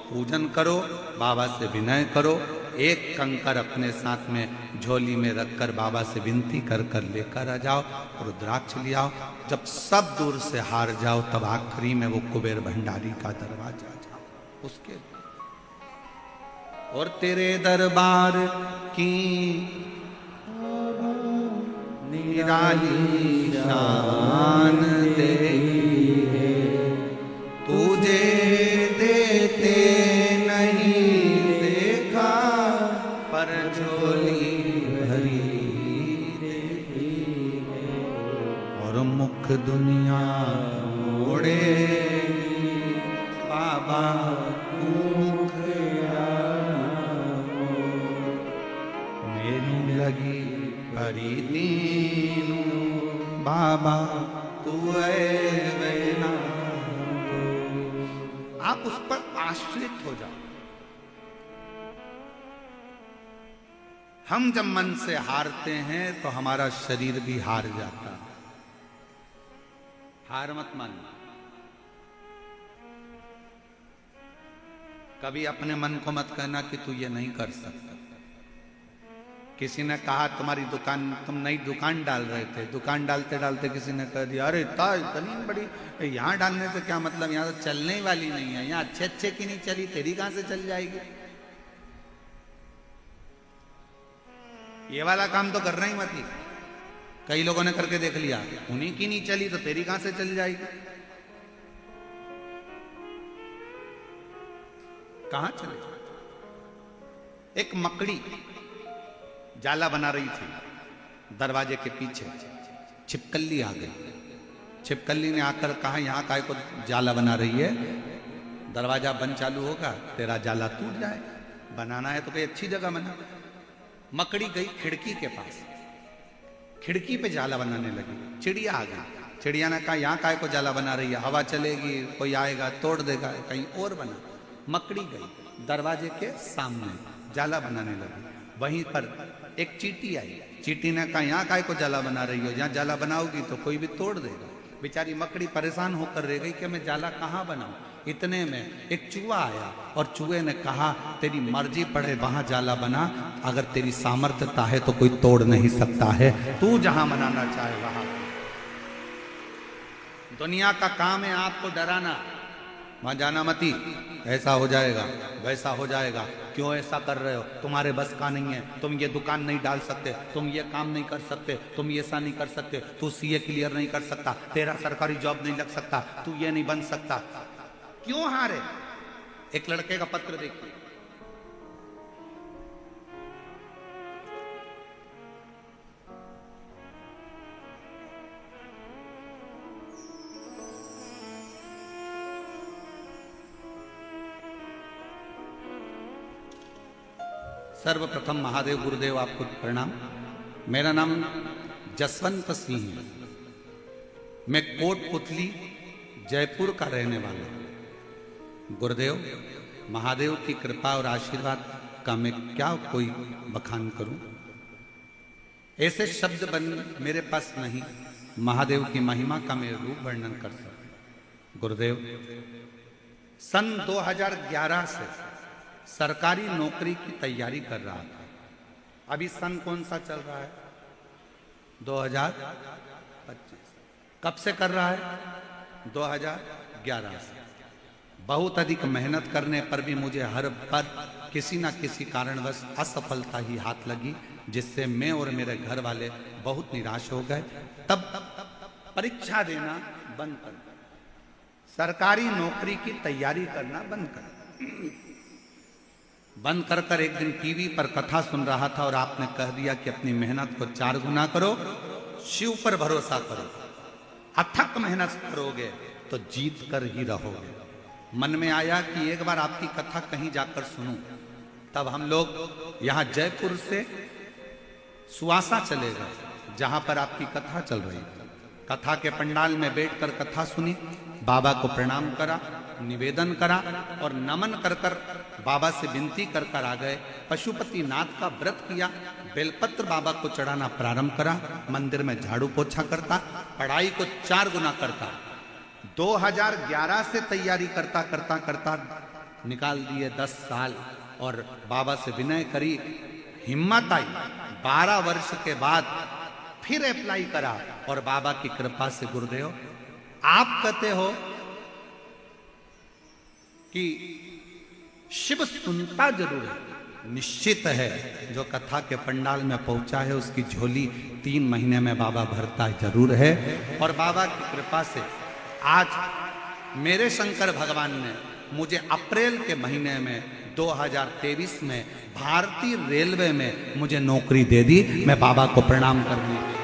पूजन करो, बाबा से विनय करो। एक कंकर अपने साथ में झोली में रखकर बाबा से विनती कर कर लेकर आ जाओ, रुद्राक्ष ले आओ। जब सब दूर से हार जाओ, तब आखिरी में वो कुबेर भंडारी का दरवाजा जाओ उसके, और तेरे दरबार की निराली शान देखी है, तुझे देते नहीं देखा, पर झोली भरी देखी है, और मुख दुनिया मोड़े बाबा मुख मेरी लगी परी दीनू बाबा तू वेना। आप उस पर आश्रित हो जाओ। हम जब मन से हारते हैं तो हमारा शरीर भी हार जाता है। हार मत मानना। कभी अपने मन को मत कहना कि तू ये नहीं कर सकता। किसी ने कहा तुम्हारी दुकान, तुम नई दुकान डाल रहे थे, दुकान डालते डालते किसी ने कह दिया अरे इतनी बड़ी, यहाँ डालने से क्या मतलब, यहाँ तो चलने ही वाली नहीं है, यहाँ अच्छे अच्छे की नहीं चली, तेरी कहां से चल जाएगी। ये वाला काम तो करना ही मत ही। कई लोगों ने करके देख लिया, उन्हीं की नहीं चली तो तेरी कहां से चल जाएगी। कहां चले। एक मकड़ी जाला बना रही थी, दरवाजे के पीछे छिपकली आ गई। छिपकली ने आकर कहा यहाँ काय को जाला बना रही है, दरवाजा बंद चालू होगा तेरा जाला टूट जाए, बनाना है तो कोई अच्छी जगह बना। मकड़ी गई खिड़की के पास, खिड़की पे जाला बनाने लगी। चिड़िया आ गई, चिड़िया ने कहा यहाँ काय को जाला बना रही है, हवा चलेगी, कोई आएगा तोड़ देगा, कहीं और बना। मकड़ी गई दरवाजे के सामने जाला बनाने लगी। वहीं पर एक चींटी आई, चींटी ने कहा यहाँ काय को जाला बना रही हो, यहाँ जाला बनाओगी तो कोई भी तोड़ देगा। बेचारी मकड़ी परेशान होकर रह गई कि मैं जाला कहाँ बनाऊं। इतने में एक चूहा आया और चूहे ने कहा तेरी मर्जी पड़े वहां जाला बना, अगर तेरी सामर्थ्यता है तो कोई तोड़ नहीं सकता है, तू जहां बनाना चाहे वहां। दुनिया का काम है आपको डराना, वहां जाना मती, ऐसा हो जाएगा वैसा हो जाएगा, क्यों ऐसा कर रहे हो, तुम्हारे बस का नहीं है, तुम ये दुकान नहीं डाल सकते, तुम ये काम नहीं कर सकते, तुम ये ऐसा नहीं कर सकते, तू सीए क्लियर नहीं कर सकता, तेरा सरकारी जॉब नहीं लग सकता, तू ये नहीं बन सकता। क्यों हारे। एक लड़के का पत्र देखिए, सर्वप्रथम महादेव गुरुदेव आपको प्रणाम। मेरा नाम जसवंत सिंह है, मैं कोटपुतली जयपुर का रहने वाला हूं। गुरुदेव महादेव की कृपा और आशीर्वाद का मैं क्या कोई बखान करूं, ऐसे शब्द बन मेरे पास नहीं महादेव की महिमा का मैं रूप वर्णन कर सकूं। गुरुदेव सन 2011 से सरकारी नौकरी की तैयारी कर रहा था। अभी सन कौन सा चल रहा है, 2025। कब से कर रहा है, 2011 से। बहुत अधिक मेहनत करने पर भी मुझे हर बार किसी न किसी कारणवश असफलता ही हाथ लगी, जिससे मैं और मेरे घर वाले बहुत निराश हो गए। तब परीक्षा देना बंद कर, सरकारी नौकरी की तैयारी करना बंद कर। बंद कर कर एक दिन टीवी पर कथा सुन रहा था और आपने कह दिया कि अपनी मेहनत को 4 गुना करो, शिव पर भरोसा करो, अथक मेहनत करोगे तो जीत कर ही रहोगे। मन में आया कि एक बार आपकी कथा कहीं जाकर सुनूं। तब हम लोग यहां जयपुर से सुवासा चले गए, जहां पर आपकी कथा चल रही थी। कथा के पंडाल में बैठकर कथा सुनी, बाबा को प्रणाम करा, निवेदन करा और नमन कर कर बाबा से विनती कर कर आ गए। पशुपति नाथ का व्रत किया, बेलपत्र बाबा को चढ़ाना प्रारंभ करा, मंदिर में झाड़ू पोछा करता, पढ़ाई को 4 गुना करता। 2011 से तैयारी करता करता करता निकाल दिए 10 साल और बाबा से विनय करी, हिम्मत आई। 12 वर्ष के बाद फिर अप्लाई करा और बाबा की कृपा से गुरुदेव आप कहते हो कि शिव सुनता जरूर है, निश्चित है जो कथा के पंडाल में पहुंचा है उसकी झोली 3 महीने में बाबा भरता जरूर है। और बाबा की कृपा से आज मेरे शंकर भगवान ने मुझे अप्रैल के महीने में 2023 में भारतीय रेलवे में मुझे नौकरी दे दी। मैं बाबा को प्रणाम करने के लिए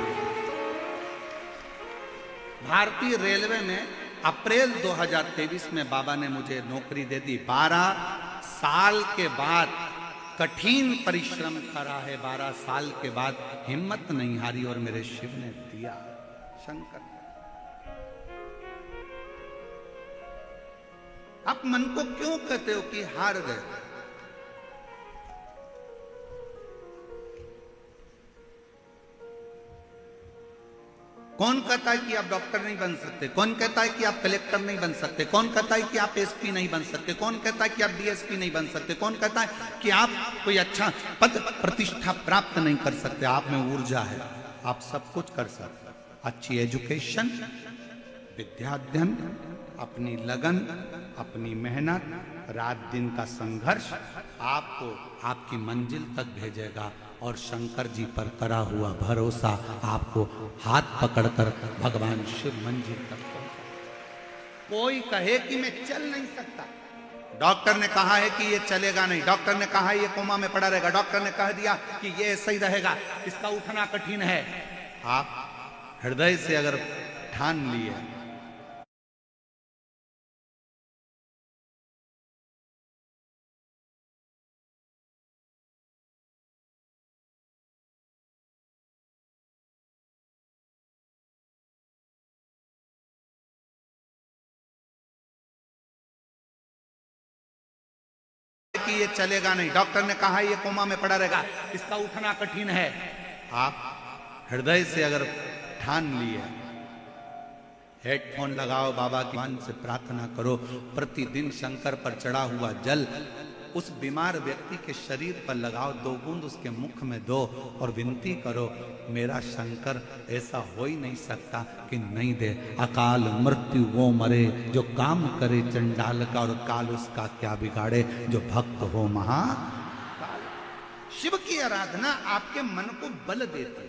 भारतीय रेलवे में अप्रैल 2023 में बाबा ने मुझे नौकरी दे दी। 12 साल के बाद कठिन परिश्रम करा है, 12 साल के बाद हिम्मत नहीं हारी और मेरे शिव ने दिया। शंकर आप मन को क्यों कहते हो कि हार गए? कौन कहता है कि आप डॉक्टर नहीं बन सकते? कौन कहता है कि आप कलेक्टर नहीं बन सकते? कौन कहता है कि आप एसपी नहीं बन सकते? कौन कहता है कि आप डीएसपी नहीं बन सकते? कौन कहता है कि आप कोई अच्छा पद प्रतिष्ठा प्राप्त नहीं कर सकते? आप में ऊर्जा है, आप सब कुछ कर सकते। अच्छी एजुकेशन, विद्याध्ययन, अपनी लगन, अपनी मेहनत, रात दिन का संघर्ष आपको आपकी मंजिल तक भेजेगा। और शंकर जी पर करा हुआ भरोसा आपको हाथ पकड़कर भगवान शिव मंजिल तक पहुंचा। कोई कहे कि मैं चल नहीं सकता, डॉक्टर ने कहा है कि ये चलेगा नहीं, डॉक्टर ने कहा है ये कोमा में पड़ा रहेगा, डॉक्टर ने कह दिया कि ये सही रहेगा, इसका उठना कठिन है। आप हृदय से अगर ठान लिए कि ये चलेगा नहीं, डॉक्टर ने कहा ये कोमा में पड़ा रहेगा, इसका उठना कठिन है। आप हृदय से अगर ठान लिए, हेडफोन लगाओ, बाबा की मान से प्रार्थना करो, प्रतिदिन शंकर पर चढ़ा हुआ जल उस बीमार व्यक्ति के शरीर पर लगाओ, 2 बूंद उसके मुख में दो और विनती करो, मेरा शंकर ऐसा हो ही नहीं सकता कि नहीं दे। अकाल मृत्यु वो मरे जो काम करे चंडाल का, और काल उसका क्या बिगाड़े जो भक्त हो महा। शिव की आराधना आपके मन को बल देती है,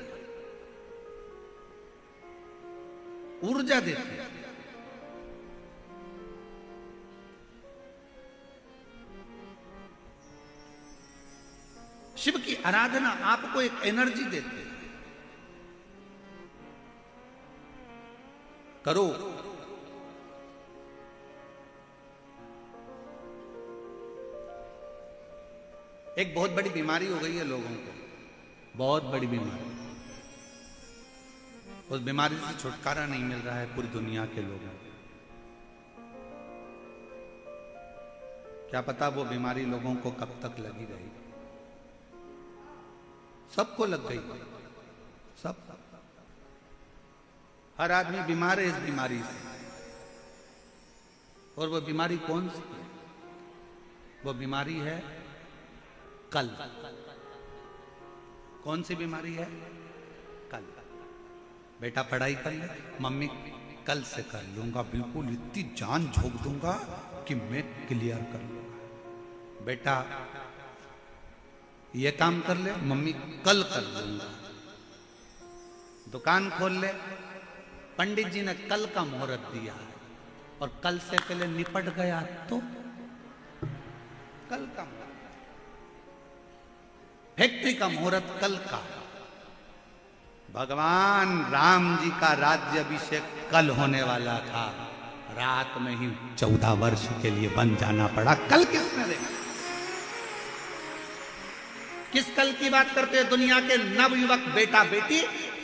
ऊर्जा देती है। शिव की आराधना आपको एक एनर्जी देती है। करो। एक बहुत बड़ी बीमारी हो गई है लोगों को, बहुत बड़ी बीमारी। उस बीमारी से छुटकारा नहीं मिल रहा है पूरी दुनिया के लोगों को। क्या पता वो बीमारी लोगों को कब तक लगी रहेगी। सबको लग गई, सब, हर आदमी बीमार है इस बीमारी से। और वो बीमारी कौन सी है? वो बीमारी है कल। कौन सी बीमारी है? कल। बेटा पढ़ाई कर ले, मम्मी कल से कर लूंगा, बिल्कुल इतनी जान झोंक दूंगा कि मैं क्लियर कर लूंगा। बेटा ये काम कर ले, मम्मी कल कर लूंगा। दुकान खोल ले, पंडित जी ने कल का मुहूर्त दिया है और कल से पहले निपट गया तो कल का मुहूर्त। फैक्ट्री का मुहूर्त कल का। भगवान राम जी का राज्याभिषेक कल होने वाला था, रात में ही 14 वर्ष के लिए बन जाना पड़ा। कल किसने देखा? किस कल की बात करते हैं? दुनिया के नवयुवक बेटा बेटी,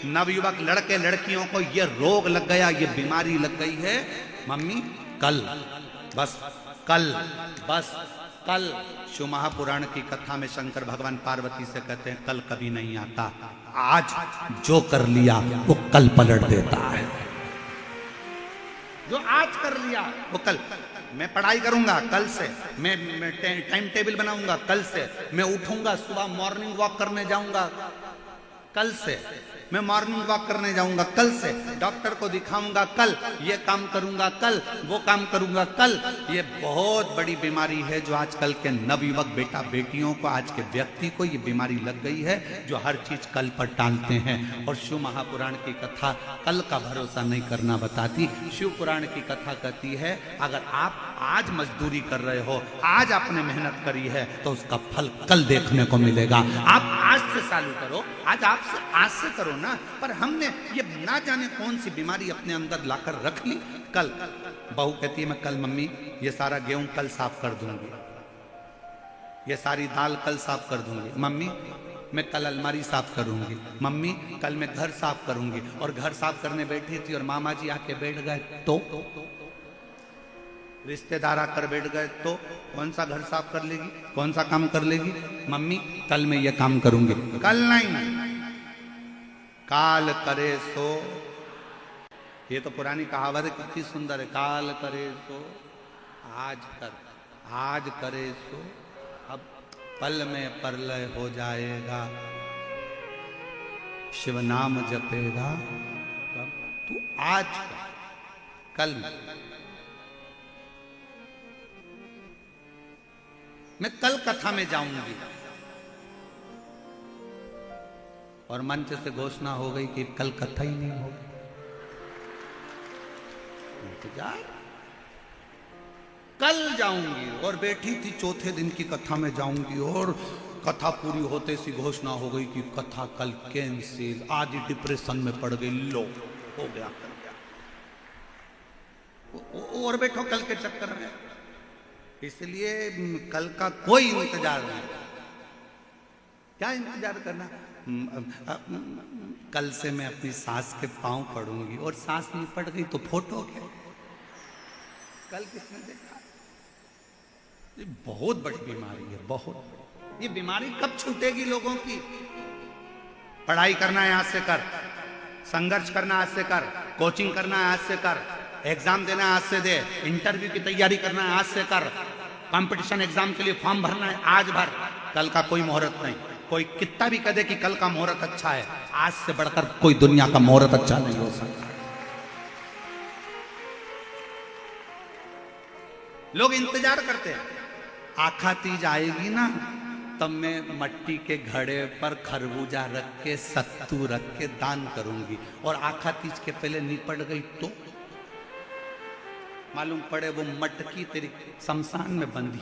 नवयुवक लड़के लड़कियों को ये रोग लग गया, ये बीमारी लग गई है। मम्मी कल, बस कल, बस कल। शिव महापुराण की कथा में शंकर भगवान पार्वती से कहते हैं कल कभी नहीं आता, आज जो कर लिया वो कल पलट देता है। जो आज कर लिया वो कल। मैं पढ़ाई करूंगा कल से, मैं टाइम टेबल बनाऊंगा कल से, मैं उठूंगा सुबह मॉर्निंग वॉक करने जाऊंगा कल से, मैं मॉर्निंग वॉक करने जाऊंगा कल से, डॉक्टर को दिखाऊंगा कल, ये काम करूंगा कल, वो काम करूंगा कल। ये बहुत बड़ी बीमारी है जो आजकल के नवयुवक बेटा बेटियों को, आज के व्यक्ति को ये बीमारी लग गई है, जो हर चीज कल पर टालते हैं। और शिव महापुराण की कथा कल का भरोसा नहीं करना बताती। शिव पुराण की कथा कहती है अगर आप आज मजदूरी कर रहे हो, आज आपने मेहनत करी है, तो उसका फल कल देखने को मिलेगा। आप आज से चालू करो, आज से करो ना। पर हमने ये ना जाने कौन सी बीमारी अपने अंदर लाकर रख ली। कल बहू कहती है मैं कल मम्मी ये सारा गेहूं कल साफ कर दूंगी, ये सारी दाल कल साफ कर दूंगी, मम्मी मैं कल अलमारी साफ करूंगी, मम्मी कल मैं घर साफ करूंगी। और घर साफ करने बैठी थी और मामा जी आके बैठ गए तो रिश्तेदार आकर बैठ गए तो कौन सा घर साफ कर लेगी, कौन सा काम कर लेगी? मम्मी कल मैं ये काम करूंगी। कल नहीं, काल करे सो। ये तो पुरानी कहावत है, कितनी सुंदर है। काल करे सो आज कर, आज करे सो अब पल में प्रलय हो जाएगा। शिव नाम जपेगा तब तू आज कर, कल में। मैं कल कथा में जाऊंगी और मंच से घोषणा हो गई कि कल कथा ही नहीं होगी। इंतजार, कल जाऊंगी। और बैठी थी चौथे दिन की कथा में जाऊंगी और कथा पूरी होते सी घोषणा हो गई कि कथा कल कैंसिल। आज डिप्रेशन में पड़ गई, लो हो गया, कर गया। और बैठो कल के चक्कर में। इसलिए कल का कोई इंतजार नहीं। क्या इंतजार करना? कल से मैं अपनी सास के पांव पड़ूंगी और सास नहीं पड़ गई तो फोटो क्या? कल किसने देखा? ये बहुत बड़ी बीमारी है, बहुत। ये बीमारी कब छूटेगी लोगों की? पढ़ाई करना है आज से कर, संघर्ष करना आज से कर, कोचिंग करना है आज से कर, एग्जाम देना है आज से दे, इंटरव्यू की तैयारी करना है आज से कर, कंपटीशन एग्जाम के लिए फॉर्म भरना है आज भर। कल का कोई मुहूर्त नहीं। कोई कितना भी कह दे कि कल का मुहूर्त अच्छा है, आज से बढ़कर कोई दुनिया का मुहूर्त अच्छा नहीं हो सकता। लोग इंतजार करते हैं, आखा तीज आएगी ना तब मैं मट्टी के घड़े पर खरबूजा रख के, सत्तू रख के दान करूंगी। और आखा तीज के पहले निपट गई तो मालूम पड़े वो मटकी तेरी शमशान में बंधी।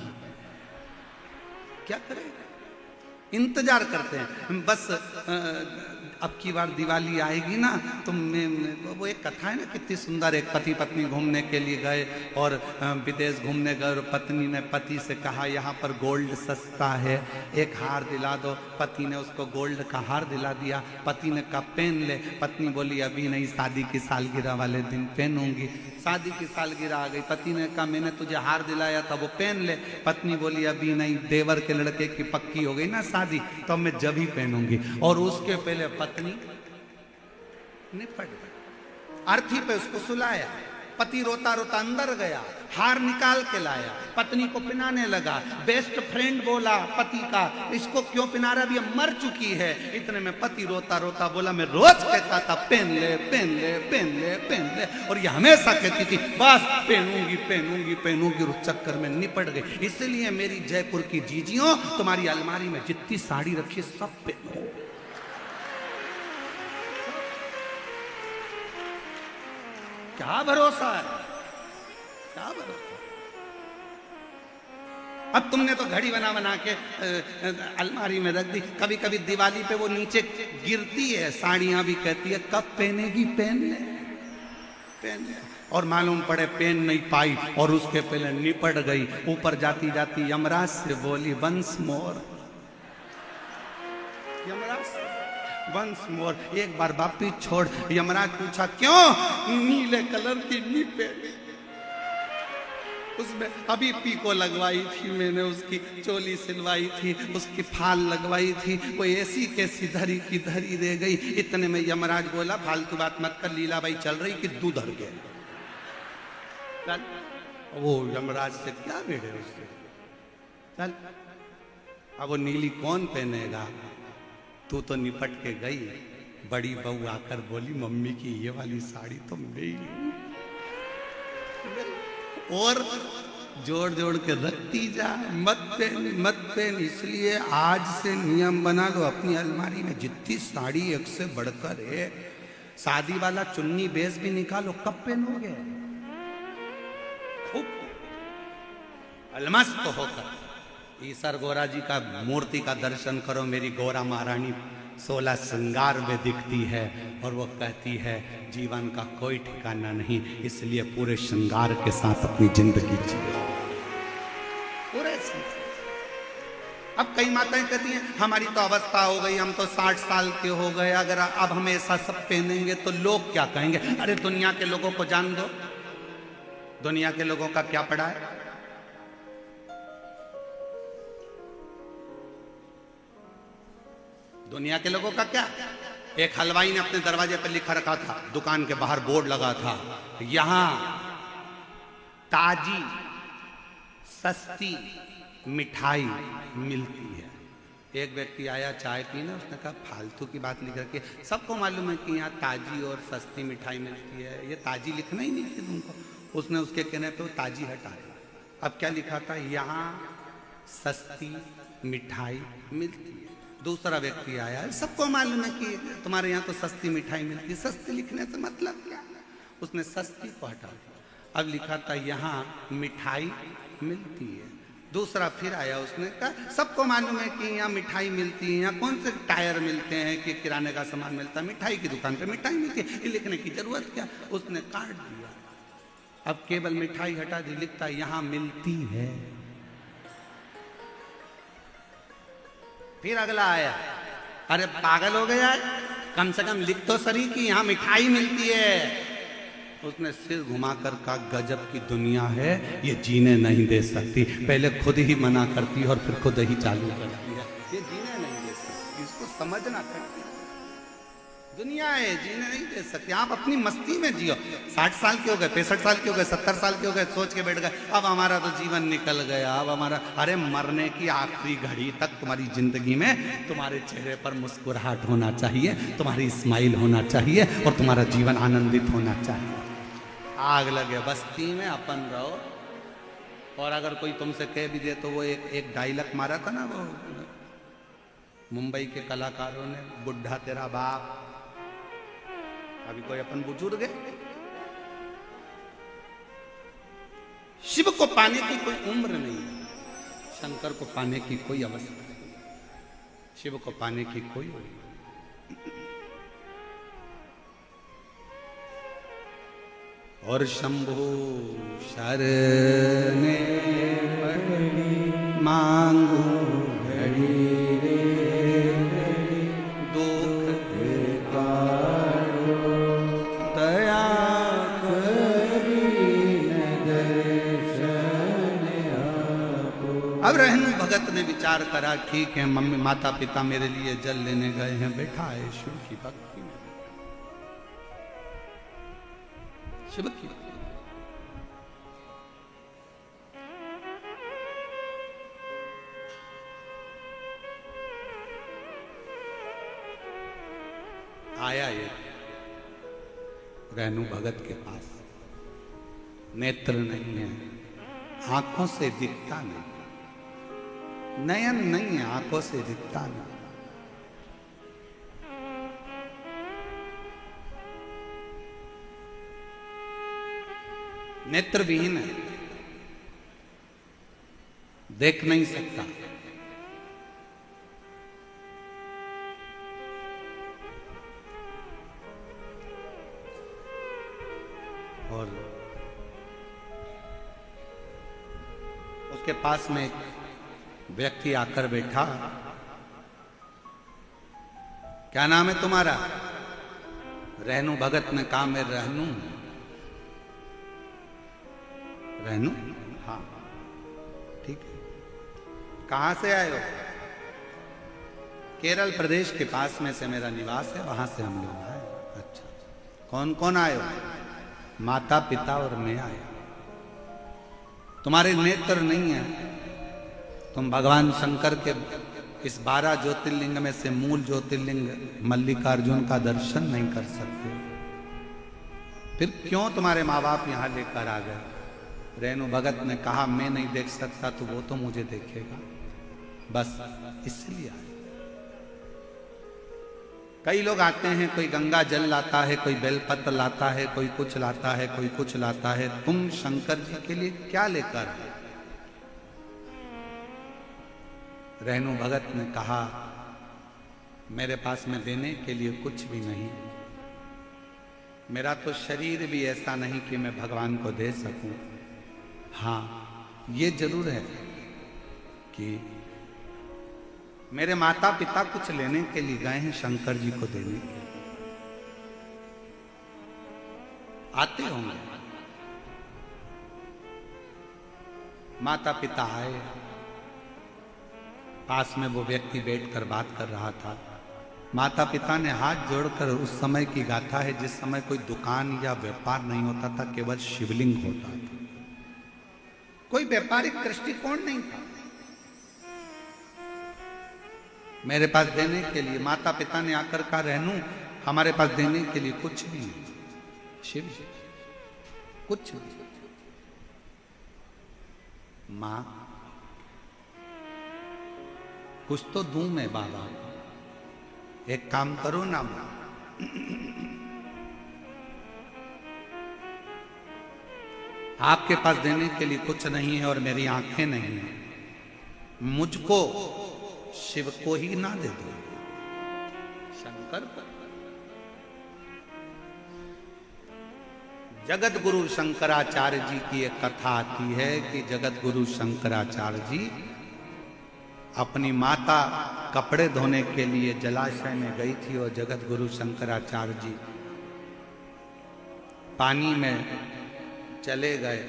क्या करें? इंतजार करते हैं। बस अब की बार दिवाली आएगी ना तो वो एक कथा है ना कितनी सुंदर। एक पति पत्नी घूमने के लिए गए और विदेश घूमने गए और पत्नी ने पति से कहा यहाँ पर गोल्ड सस्ता है, एक हार दिला दो। पति ने उसको गोल्ड का हार दिला दिया। पति ने कहा पहन ले। पत्नी बोली अभी नहीं, शादी की सालगिरह वाले दिन पहनूंगी। शादी की सालगिरह आ गई। पति ने कहा मैंने तुझे हार दिलाया था वो पहन ले। पत्नी बोली अभी नहीं, देवर के लड़के की पक्की हो गई ना शादी तो मैं जब ही पहनूंगी। और उसके पहले पत्नी निपट गई। अर्थी पे उसको सुलाया। पति रोता रोता अंदर गया, हार निकाल के लाया, पत्नी को पिनाने लगा। बेस्ट फ्रेंड बोला पति का इसको क्यों पिना रहा, अभी मर चुकी है। इतने में पति रोता रोता बोला मैं रोज कहता था पहन ले पहन ले पहन ले पहन ले, और ये हमेशा कहती थी बस पहनूंगी पहनूंगी पहनूंगी। उस चक्कर में निपट गई। इसलिए मेरी जयपुर की जीजियों, तुम्हारी अलमारी में जितनी साड़ी रखी सब पहनो। क्या भरोसा है, क्या भरोसा। अब तुमने तो घड़ी बना बना के अलमारी में रख दी। कभी कभी दिवाली पे वो नीचे गिरती है, साड़ियां भी कहती है कब पहनेगी, पहन ले पहन ले। और मालूम पड़े पहन नहीं पाई और उसके पहले निपट गई। ऊपर जाती जाती यमराज से बोली once more, Yamraj once more, एक बार वापिस छोड़। यमराज पूछा क्यों? नीले कलर की नी पहनी, उसमें अभी पीको लगवाई थी मैंने, उसकी चोली सिलवाई थी, उसकी फाल लगवाई थी, वो ऐसी कैसी धरी की धरी रह गई। इतने में यमराज बोला फालतू बात मत कर, लीलाबाई चल रही कि दूध धर के चल। वो यमराज से क्या बेड़े उससे, चल। अब वो नीली कौन पहनेगा, तू तो निपट के गई। बड़ी बहू आकर बोली मम्मी की ये वाली साड़ी तो मेरी, और जोड़ जोड़ के रखती जा, मत पहन मत पहन। इसलिए आज से नियम बना लो अपनी अलमारी में, जितनी साड़ी एक से बढ़कर है। शादी वाला चुन्नी बेस भी निकालो, कब पहनोगे? खूब अलमस्त होकर ईसर गौरा जी का मूर्ति का दर्शन करो। मेरी गौरा महारानी 16 श्रृंगार में दिखती है और वो कहती है जीवन का कोई ठिकाना नहीं, इसलिए पूरे श्रृंगार के साथ अपनी जिंदगी जियो, पूरे। अब कई माताएं कहती हैं हमारी तो अवस्था हो गई, हम तो 60 साल के हो गए, अगर अब हम ऐसा सब पहनेंगे तो लोग क्या कहेंगे? अरे दुनिया के लोगों को जान दो, दुनिया के लोगों का क्या पड़ा है? दुनिया के लोगों का क्या? एक हलवाई ने अपने दरवाजे पर लिखा रखा था, दुकान के बाहर बोर्ड लगा था, यहां ताजी सस्ती मिठाई मिलती है। एक व्यक्ति आया चाय पीने, उसने कहा फालतू की बात लिख रखी है, सबको मालूम है कि यहाँ ताजी और सस्ती मिठाई मिलती है, ये ताजी लिखना ही नहीं थी तुमको। उसने उसके कहने पे ताजी हटा दिया। अब क्या लिखा था? यहाँ सस्ती मिठाई मिलती है। दूसरा व्यक्ति आया, सबको मालूम है कि तुम्हारे यहाँ तो सस्ती मिठाई मिलती है, सस्ती लिखने से मतलब क्या? उसने सस्ती को हटा दिया। अब लिखा था यहाँ मिठाई मिलती है। दूसरा फिर आया, उसने कहा सबको मालूम है कि यहाँ मिठाई मिलती है, यहाँ कौन से टायर मिलते हैं कि किराने का सामान मिलता है, मिठाई की दुकान पे मिठाई मिलती है, ये लिखने की जरूरत क्या? उसने काट दिया। अब केवल मिठाई हटा दी, लिखता यहाँ मिलती है। फिर अगला आया, अरे पागल हो गया है, कम से कम लिख तो सही कि यहाँ मिठाई मिलती है। उसने सिर घुमाकर कहा गजब की दुनिया है, ये जीने नहीं दे सकती। पहले खुद ही मना करती है और फिर खुद ही चालू करती है। ये जीने नहीं दे सकती, इसको समझना चाहिए। दुनिया है, जीने नहीं दे सकते। आप अपनी मस्ती में जियो। 60 साल के हो गए, 65 साल के हो गए, 70 साल के हो गए, सोच के बैठ गए अब हमारा तो जीवन निकल गया, अब हमारा। अरे मरने की आखिरी घड़ी तक तुम्हारी जिंदगी में तुम्हारे चेहरे पर मुस्कुराहट होना चाहिए, तुम्हारी स्माइल होना चाहिए और तुम्हारा जीवन आनंदित होना चाहिए। आग लगे बस्ती में अपन रहो। और अगर कोई तुमसे कह भी दे तो वो एक डायलॉग मारा था ना, वो मुंबई के कलाकारों ने, बुढ़ा तेरा बाप। अभी कोई अपन बुजुर्ग है, शिव को पाने की कोई उम्र नहीं है, शंकर को पाने की कोई अवस्था नहीं, शिव को पाने की कोई उम्र नहीं। और शंभु शरणे पड़ी मांगू घड़ी रे दुख कारो दया करी दर्शन आपो। अब रहनु भगत ने विचार करा, ठीक है मम्मी माता पिता मेरे लिए जल लेने गए हैं, बैठा है शिव की भक्ति में, शिव की आया ये रहनु भगत के पास। नेत्र नहीं है, आंखों से दिखता नहीं, नयन नहीं है, आंखों से दिखता नहीं। नेत्र विहीन है, देख नहीं सकता। और उसके पास में एक व्यक्ति आकर बैठा। क्या नाम है तुम्हारा? रहनु भगत ने कहा मैं रहनु। रहनु? हाँ ठीक है। कहां से आए हो? केरल प्रदेश के पास में से मेरा निवास है, वहां से हम लोग आए। अच्छा, कौन कौन आए हो? माता पिता और मैं आया। तुम्हारे नेत्र नहीं है, तुम भगवान शंकर के इस 12 ज्योतिर्लिंग में से मूल ज्योतिर्लिंग मल्लिकार्जुन का दर्शन नहीं कर सकते। फिर क्यों तुम्हारे माँ बाप यहां लेकर आ गए? रेणु भगत ने कहा मैं नहीं देख सकता तो वो तो मुझे देखेगा, बस इसलिए आए। कई लोग आते हैं, कोई गंगा जल लाता है, कोई बेलपत्र लाता है, कोई कुछ लाता है, कोई कुछ लाता है। तुम शंकर जी के लिए क्या लेकर आए? रेणु भगत ने कहा मेरे पास में देने के लिए कुछ भी नहीं। मेरा तो शरीर भी ऐसा नहीं कि मैं भगवान को दे सकूं। हाँ ये जरूर है कि मेरे माता पिता कुछ लेने के लिए गए हैं शंकर जी को देने के लिए। आते होंगे, माता पिता आए। पास में वो व्यक्ति बैठकर बात कर रहा था। माता पिता ने हाथ जोड़कर उस समय की गाथा है जिस समय कोई दुकान या व्यापार नहीं होता था, केवल शिवलिंग होता था, कोई व्यापारिक दृष्टिकोण नहीं था। मेरे पास देने के लिए माता पिता ने आकर कहा रहनु हमारे पास देने के लिए कुछ भी नहीं। शिव कुछ नहीं। मां कुछ तो दूं मैं बाबा, एक काम करो ना मां, आपके पास देने के लिए कुछ नहीं है और मेरी आंखें नहीं है, मुझको शिव को ही ना दे दो, शंकर को। जगत गुरु शंकराचार्य जी की एक कथा आती है कि जगत गुरु शंकराचार्य जी अपनी माता कपड़े धोने के लिए जलाशय में गई थी और जगत गुरु शंकराचार्य जी पानी में चले गए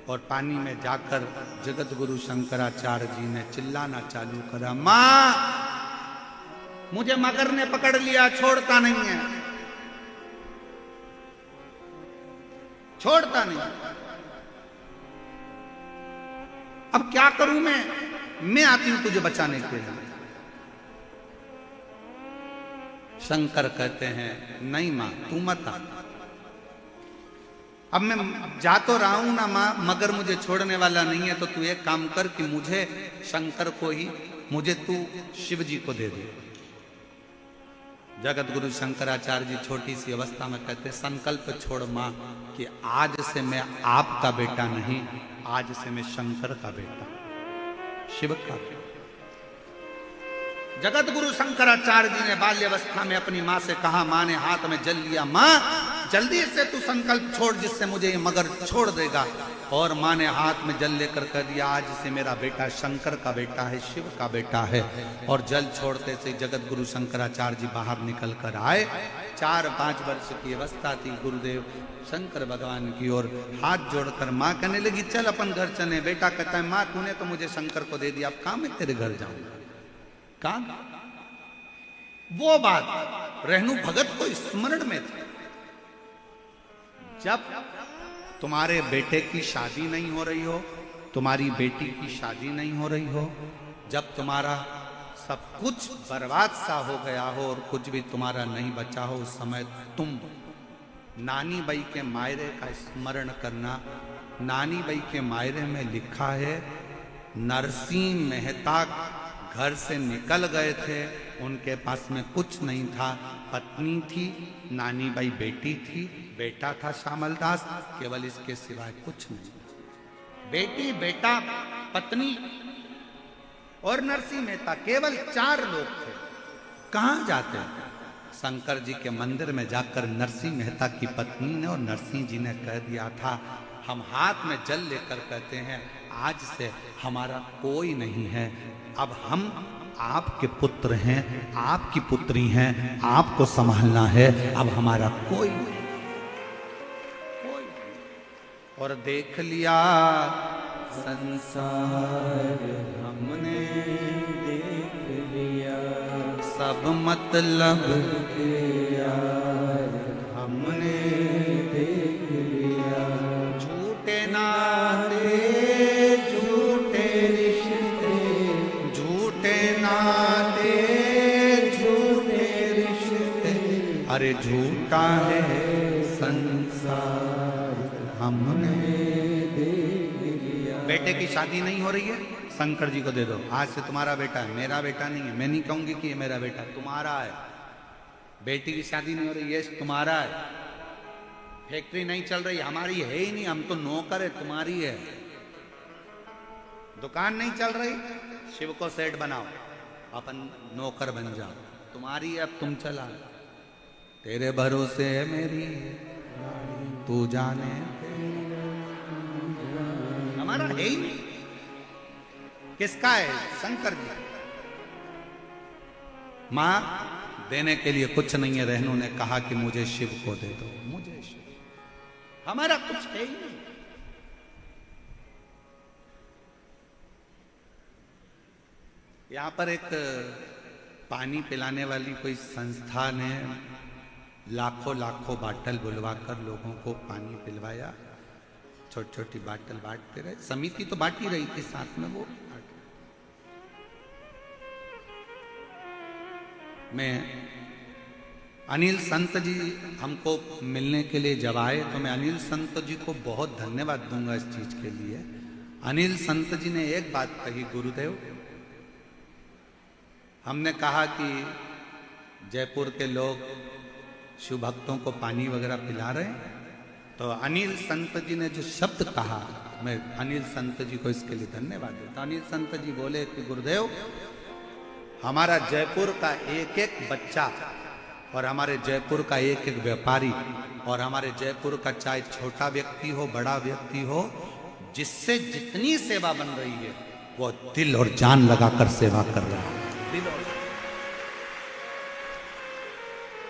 और पानी में जाकर जगत गुरु शंकराचार्य जी ने चिल्लाना चालू करा, मां मुझे मगर ने पकड़ लिया, छोड़ता नहीं है, छोड़ता नहीं। अब क्या करूं मैं आती हूं तुझे बचाने के लिए। शंकर कहते हैं नहीं मां तू मत आ, अब मैं जा तो रहा हूं ना मां, मगर मुझे छोड़ने वाला नहीं है, तो तू एक काम कर कि मुझे शंकर को ही मुझे तू शिव जी को दे दे। जगत गुरु शंकराचार्य जी छोटी सी अवस्था में कहते संकल्प छोड़ मां कि आज से मैं आपका बेटा नहीं, आज से मैं शंकर का बेटा, शिव का बेटा। जगत गुरु शंकराचार्य जी ने बाल्यावस्था में अपनी मां से कहा, मां ने हाथ में जल लिया, मां जल्दी से तू संकल्प छोड़ जिससे मुझे ये मगर छोड़ देगा। और मां ने हाथ में जल लेकर कह दिया, आज से मेरा बेटा शंकर का बेटा है, शिव का बेटा है। और जल छोड़ते से जगत गुरु शंकराचार्य जी बाहर निकल कर आए। 4-5 वर्ष की अवस्था थी। गुरुदेव शंकर भगवान की ओर हाथ जोड़कर मां कहने लगी, चल अपन घर चले। बेटा कहता है, मां तूने तो मुझे शंकर को दे दिया, अब कहां मैं तेरे घर जाऊंगा। कहां? वो बात रहनु भगत को स्मरण में थी। जब तुम्हारे बेटे की शादी नहीं हो रही हो, तुम्हारी बेटी की शादी नहीं हो रही हो, जब तुम्हारा सब कुछ बर्बाद सा हो गया हो और कुछ भी तुम्हारा नहीं बचा हो, उस समय तुम नानी बाई के मायरे का स्मरण करना। नानी बाई के मायरे में लिखा है, नरसिंह मेहता घर से निकल गए थे, उनके पास में कुछ नहीं था, पत्नी थी, नानी बाई बेटी थी, बेटा था श्यामल दास, केवल इसके सिवाय कुछ नहीं। बेटी, बेटा, पत्नी और नरसिंह मेहता, केवल 4 लोग थे। कहां जाते हैं? शंकर जी के मंदिर में जाकर नरसिंह मेहता की पत्नी ने और नरसिंह जी ने कह दिया था, हम हाथ में जल लेकर कहते हैं आज से हमारा कोई नहीं है, अब हम आपके पुत्र हैं, आपकी पुत्री हैं, आपको संभालना है, अब हमारा कोई नहीं। और देख लिया संसार हमने, देख लिया सब मतलब के यार हमने, देख लिया झूठे नाते, झूठे रिश्ते, झूठे नाते, झूठे रिश्ते, अरे झूठा है संसार हमने देख लिया। बेटे की शादी नहीं हो रही है, शंकर जी को दे दो, आज से तुम्हारा बेटा है, मेरा बेटा नहीं है। मैं नहीं कहूंगी कि ये मेरा बेटा, तुम्हारा है। बेटी की शादी नहीं हो रही, ये तुम्हारा है। फैक्ट्री नहीं चल रही, हमारी है ही नहीं, हम तो नौकर है, तुम्हारी है। दुकान नहीं चल रही, शिव को सेठ बनाओ, अपन नौकर बन जाओ, तुम्हारी है, अब तुम चला। तेरे भरोसे है मेरी तू जाने, हमारा है ही नहीं। किसका है? शंकर जी। मां देने के लिए कुछ नहीं है। रहनू ने कहा कि मुझे शिव को दे दो, मुझे शिव, हमारा कुछ है ही नहीं। यहां पर एक पानी पिलाने वाली कोई संस्था ने लाखों लाखों बाटल बुलवाकर लोगों को पानी पिलवाया। छोटी छोटी बाटल बांटते रहे, समिति तो बांट ही रही थी, साथ में वो। मैं अनिल संत जी हमको मिलने के लिए जब आए तो मैं अनिल संत जी को बहुत धन्यवाद दूंगा इस चीज के लिए। अनिल संत जी ने एक बात कही, गुरुदेव, हमने कहा कि जयपुर के लोग शिव भक्तों को पानी वगैरह पिला रहे हैं, तो अनिल संत जी ने जो शब्द कहा, मैं अनिल संत जी को इसके लिए धन्यवाद देता। अनिल संत जी बोले कि गुरुदेव, हमारा जयपुर का एक एक बच्चा और हमारे जयपुर का एक एक व्यापारी और हमारे जयपुर का चाहे छोटा व्यक्ति हो बड़ा व्यक्ति हो, जिससे जितनी सेवा बन रही है वो दिल और जान लगाकर सेवा कर रहा है।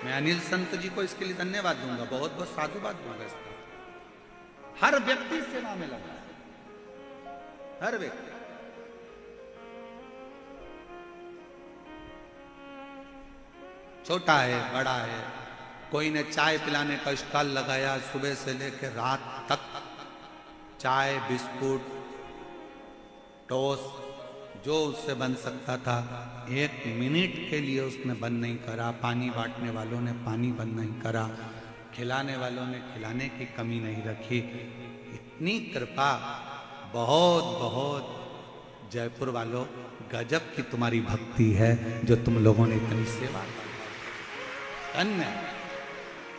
मैं अनिल संत जी को इसके लिए धन्यवाद दूंगा, बहुत बहुत साधुवाद दूंगा इसका। हर व्यक्ति सेवा में लगा है, हर व्यक्ति। छोटा है बड़ा है, कोई ने चाय पिलाने का स्टॉल लगाया, सुबह से लेकर रात तक चाय, बिस्कुट, टोस्ट जो उससे बन सकता था, 1 मिनट के लिए उसने बंद नहीं करा। पानी बांटने वालों ने पानी बंद नहीं करा, खिलाने वालों ने खिलाने की कमी नहीं रखी। इतनी कृपा, बहुत बहुत जयपुर वालों, गजब की तुम्हारी भक्ति है जो तुम लोगों ने इतनी सेवा की। धन्य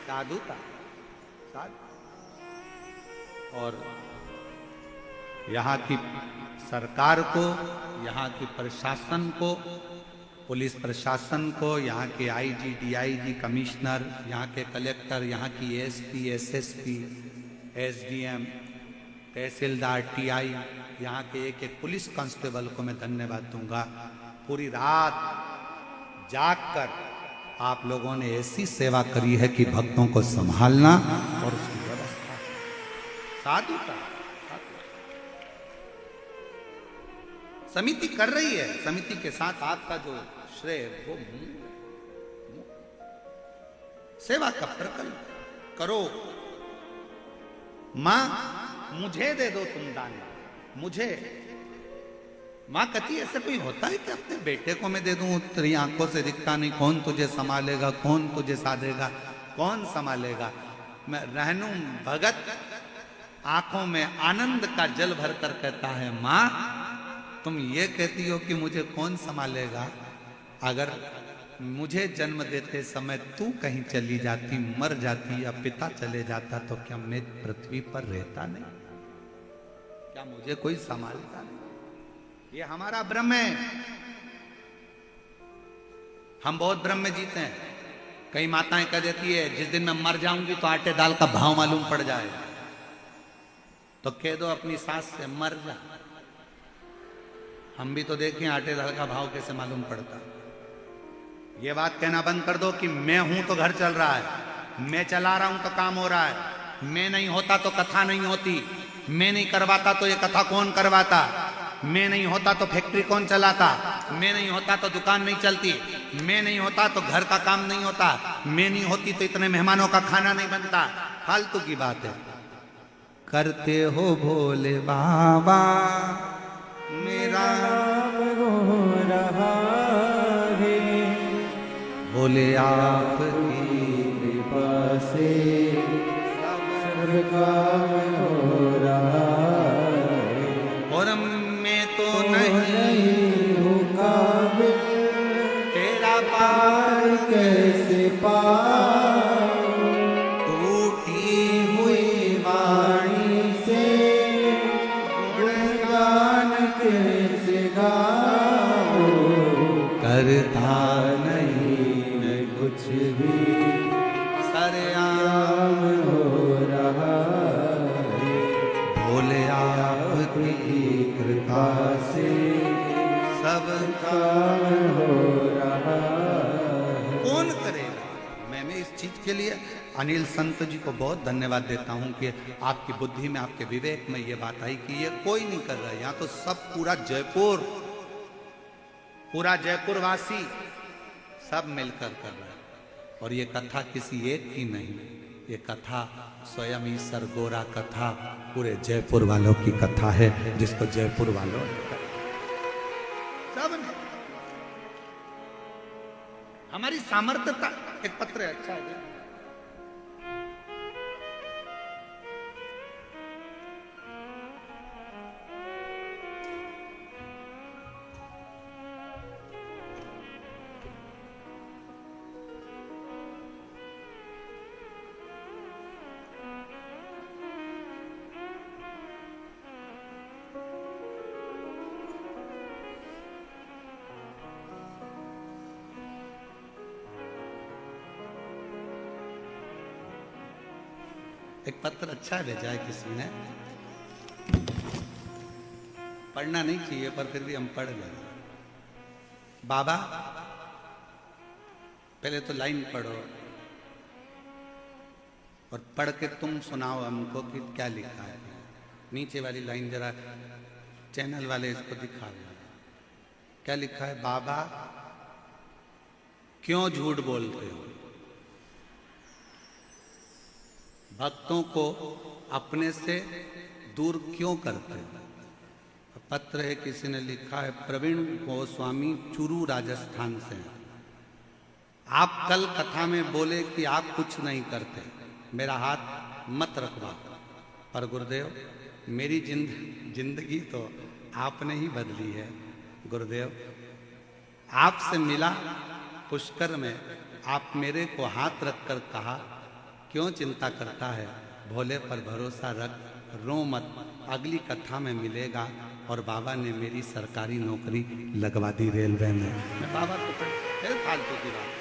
साधुता, साधु। और यहाँ की सरकार को, यहाँ की प्रशासन को, पुलिस प्रशासन को, यहाँ के आईजी, डीआईजी, कमिश्नर, यहाँ के कलेक्टर, यहाँ की एसपी, एसएसपी, एसडीएम, तहसीलदार, टीआई, यहाँ के एक एक पुलिस कांस्टेबल को मैं धन्यवाद दूंगा। पूरी रात जागकर आप लोगों ने ऐसी सेवा करी है कि भक्तों को संभालना और उसकी व्यवस्था, साधुता। समिति कर रही है, समिति के साथ आपका जो श्रेय वो सेवा का प्रकल्प करो। मां मुझे दे दो तुम दान, मुझे। मां कहती ऐसे कोई होता है कि अपने बेटे को मैं दे दूं, तेरी आंखों से दिखता नहीं, कौन तुझे संभालेगा, कौन तुझे साधेगा, कौन संभालेगा। मैं रहनू भगत आंखों में आनंद का जल भरकर कहता है, मां तुम ये कहती हो कि मुझे कौन संभालेगा, अगर मुझे जन्म देते समय तू कहीं चली जाती, मर जाती या पिता चले जाता, तो क्या मैं पृथ्वी पर रहता नहीं? क्या मुझे कोई संभालता नहीं? ये हमारा ब्रह्म है, हम बहुत ब्रह्म में जीते हैं। कई माताएं कह देती है जिस दिन मैं मर जाऊंगी तो आटे दाल का भाव मालूम पड़ जाएगा, तो कह दो अपनी सास से मर जा। हम भी तो देखें आटे दाल का भाव कैसे मालूम पड़ता। ये बात कहना बंद कर दो कि मैं हूं तो घर चल रहा है, मैं चला रहा हूं तो काम हो रहा है, मैं नहीं होता तो कथा नहीं होती, मैं नहीं करवाता तो ये कथा कौन करवाता, मैं नहीं होता तो फैक्ट्री कौन चलाता, मैं नहीं होता तो दुकान नहीं चलती, मैं नहीं होता तो घर का काम नहीं होता, मैं नहीं होती तो इतने मेहमानों का खाना नहीं बनता। फालतू की बात है। करते हो भोले बाबा मेरा हो रहा है, भोले आपकी कृपा से सब काम हो रहा है। और मैं तो नहीं हूँ काबिल, तेरा पार कैसे पाऊं, टूटी हुई वाणी से गुणगान कैसे गाऊं। करता नहीं मैं कुछ भी, सरेआम काम हो रहा है। भोले आपकी कृपा से सब काम हो रहा है। कौन करेगा? मैं इस चीज के लिए अनिल संत जी को बहुत धन्यवाद देता हूं कि आपकी बुद्धि में, आपके विवेक में ये बात आई कि ये कोई नहीं कर रहा है। यहाँ तो सब पूरा जयपुर वासी सब मिलकर कर रहा है। और ये कथा किसी एक की नहीं, ये कथा स्वयं ही सरगोरा कथा पूरे जयपुर वालों की कथा है, जिसको जयपुर वालों ने सब ने। हमारी सामर्थ्यता। एक पत्र है, अच्छा है। एक पत्र अच्छा भेजा है किसी ने, पढ़ना नहीं चाहिए पर फिर भी हम पढ़ गए। बाबा पहले तो लाइन पढ़ो और पढ़ के तुम सुनाओ हमको कि क्या लिखा है। नीचे वाली लाइन जरा चैनल वाले इसको दिखा दो, क्या लिखा है। बाबा क्यों झूठ बोलते हो, भक्तों को अपने से दूर क्यों करते हो। पत्र है, किसी ने लिखा है, प्रवीण गोस्वामी चुरू राजस्थान से। आप कल कथा में बोले कि आप कुछ नहीं करते, मेरा हाथ मत रखवा। पर गुरुदेव मेरी जिंदगी तो आपने ही बदली है। गुरुदेव आपसे मिला पुष्कर में, आप मेरे को हाथ रखकर कहा क्यों चिंता करता है, भोले पर भरोसा रख, रो मत, अगली कथा में मिलेगा। और बाबा ने मेरी सरकारी नौकरी लगवा दी रेलवे में। मैं बाबा को फिर फालतू की बात,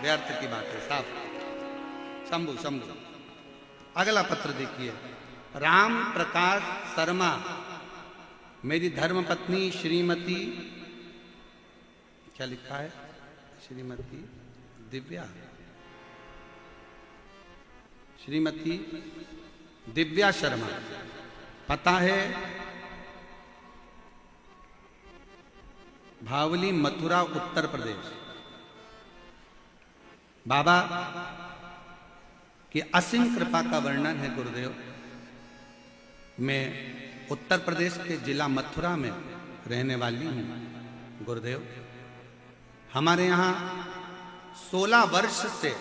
व्यर्थ की बात है साहब। शंभू अगला पत्र देखिए। राम प्रकाश शर्मा, मेरी धर्मपत्नी श्रीमती, क्या लिखा है, श्रीमती दिव्या, श्रीमती दिव्या शर्मा, पता है भावली मथुरा उत्तर प्रदेश। बाबा की असीम कृपा का वर्णन है गुरुदेव। मैं उत्तर प्रदेश के जिला मथुरा में रहने वाली हूँ गुरुदेव। हमारे यहाँ 16 वर्ष से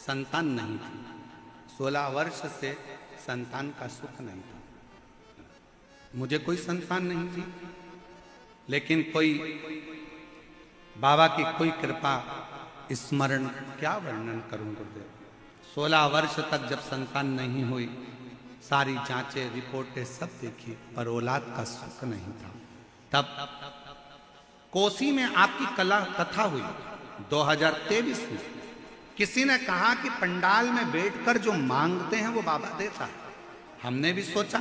संतान नहीं थी, 16 वर्ष से संतान का सुख नहीं था। मुझे कोई संतान नहीं थी, लेकिन कोई बाबा की कोई कृपा, स्मरण, क्या वर्णन करूं गुरुदेव। 16 वर्ष तक जब संतान नहीं हुई सारी जांचें रिपोर्टें सब देखी, पर औलाद का सुख नहीं था। तब कोसी में आपकी कला कथा हुई 2023 में। किसी ने कहा कि पंडाल में बैठकर जो मांगते हैं वो बाबा देता है। हमने भी सोचा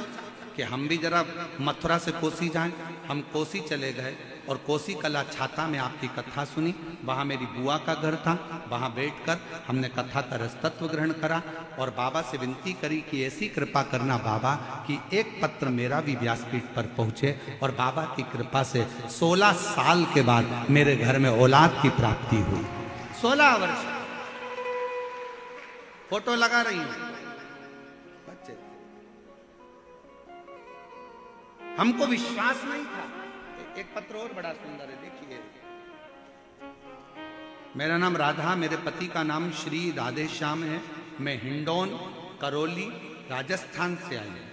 कि हम भी जरा मथुरा से कोसी जाएं। हम कोसी चले गए और कोसी कला छाता में आपकी कथा सुनी। वहाँ मेरी बुआ का घर था, वहाँ बैठकर हमने कथा का रसतत्व ग्रहण करा और बाबा से विनती करी कि ऐसी कृपा करना बाबा कि एक पत्र मेरा भी व्यासपीठ पर पहुँचे। और बाबा की कृपा से 16 साल के बाद मेरे घर में औलाद की प्राप्ति हुई। 16 वर्ष फोटो लगा रही हूँ बच्चे। हमको विश्वास नहीं था। एक पत्र और बड़ा सुंदर है, देखिए। मेरा नाम राधा, मेरे पति का नाम श्री राधे श्याम है। मैं हिंडौन करौली राजस्थान से आई हूं।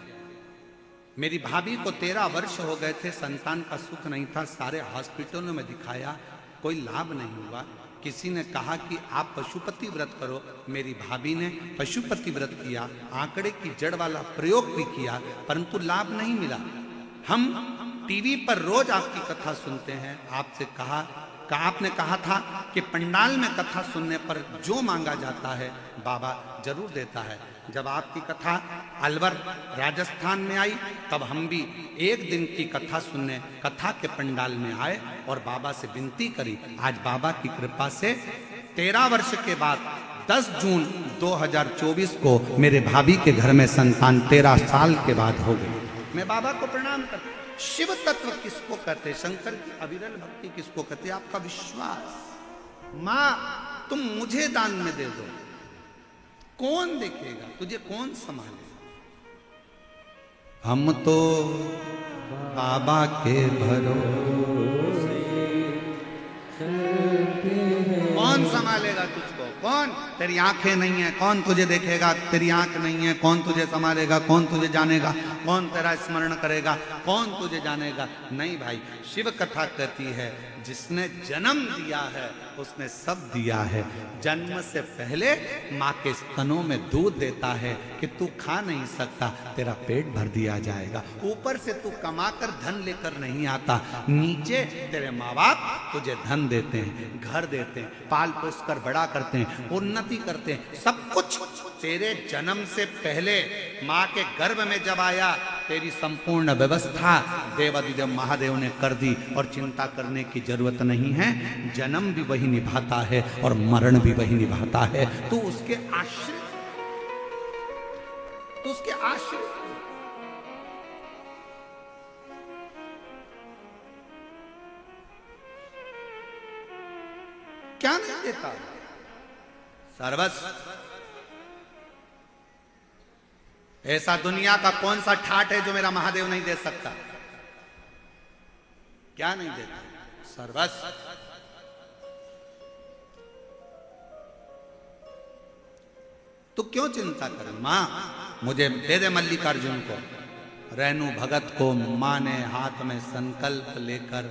मेरी भाभी को 13 वर्ष हो गए थे, संतान का सुख नहीं था। सारे हॉस्पिटलों में दिखाया, कोई लाभ नहीं हुआ। किसी ने कहा कि आप पशुपति व्रत करो। मेरी भाभी ने पशुपति व्रत किया, आंकड़े की जड़ वाला प्रयोग भी किया, परंतु लाभ नहीं मिला। हम टीवी पर रोज आपकी कथा सुनते हैं। आपसे आपने कहा था कि पंडाल में कथा सुनने पर जो मांगा जाता है बाबा जरूर देता है। जब आपकी कथा अलवर राजस्थान में आई तब हम भी एक दिन की कथा सुनने कथा के पंडाल में आए और बाबा से विनती करी। आज बाबा की कृपा से 13 वर्ष के बाद 10 जून 2024 को मेरे भाभी के घर में संतान 13 साल के बाद हो गई। मैं बाबा को प्रणाम करता। शिव तत्व किसको कहते, शंकर की अविरल भक्ति किसको कहते, आपका विश्वास। मां तुम मुझे दान में दे दो, कौन देखेगा तुझे, कौन संभालेगा। हम तो बाबा के भरोसे, कौन संभालेगा तुझको, कौन। तेरी आंखें नहीं है, कौन तुझे देखेगा। तेरी आंख नहीं है, कौन तुझे संभालेगा, कौन तुझे जानेगा, कौन तेरा स्मरण करेगा, कौन तुझे जानेगा। नहीं भाई, शिव कथा कहती है जिसने जन्म दिया है उसने सब दिया है। जन्म से पहले माँ के स्तनों में दूध देता है कि तू खा नहीं सकता, तेरा पेट भर दिया जाएगा। ऊपर से तू कमाकर धन लेकर नहीं आता, नीचे तेरे माँ बाप तुझे धन देते हैं, घर देते हैं, पाल पोस कर बड़ा करते हैं, उन्नति करते हैं। सब कुछ तेरे जन्म से पहले माँ के गर्भ में जब आया तेरी संपूर्ण व्यवस्था देवादिदेव महादेव ने कर दी और चिंता करने की जरूरत नहीं है। जन्म भी वही निभाता है और मरण भी वही निभाता है। तू उसके आश्रित, तू उसके आश्रित। क्या नहीं देता, सर्वस्व। ऐसा दुनिया का कौन सा ठाट है जो मेरा महादेव नहीं दे सकता। क्या नहीं देता, सर्वस्व। तू क्यों चिंता करे। मां मुझे दे दे मल्लिकार्जुन को। रेणु भगत को मां ने हाथ में संकल्प लेकर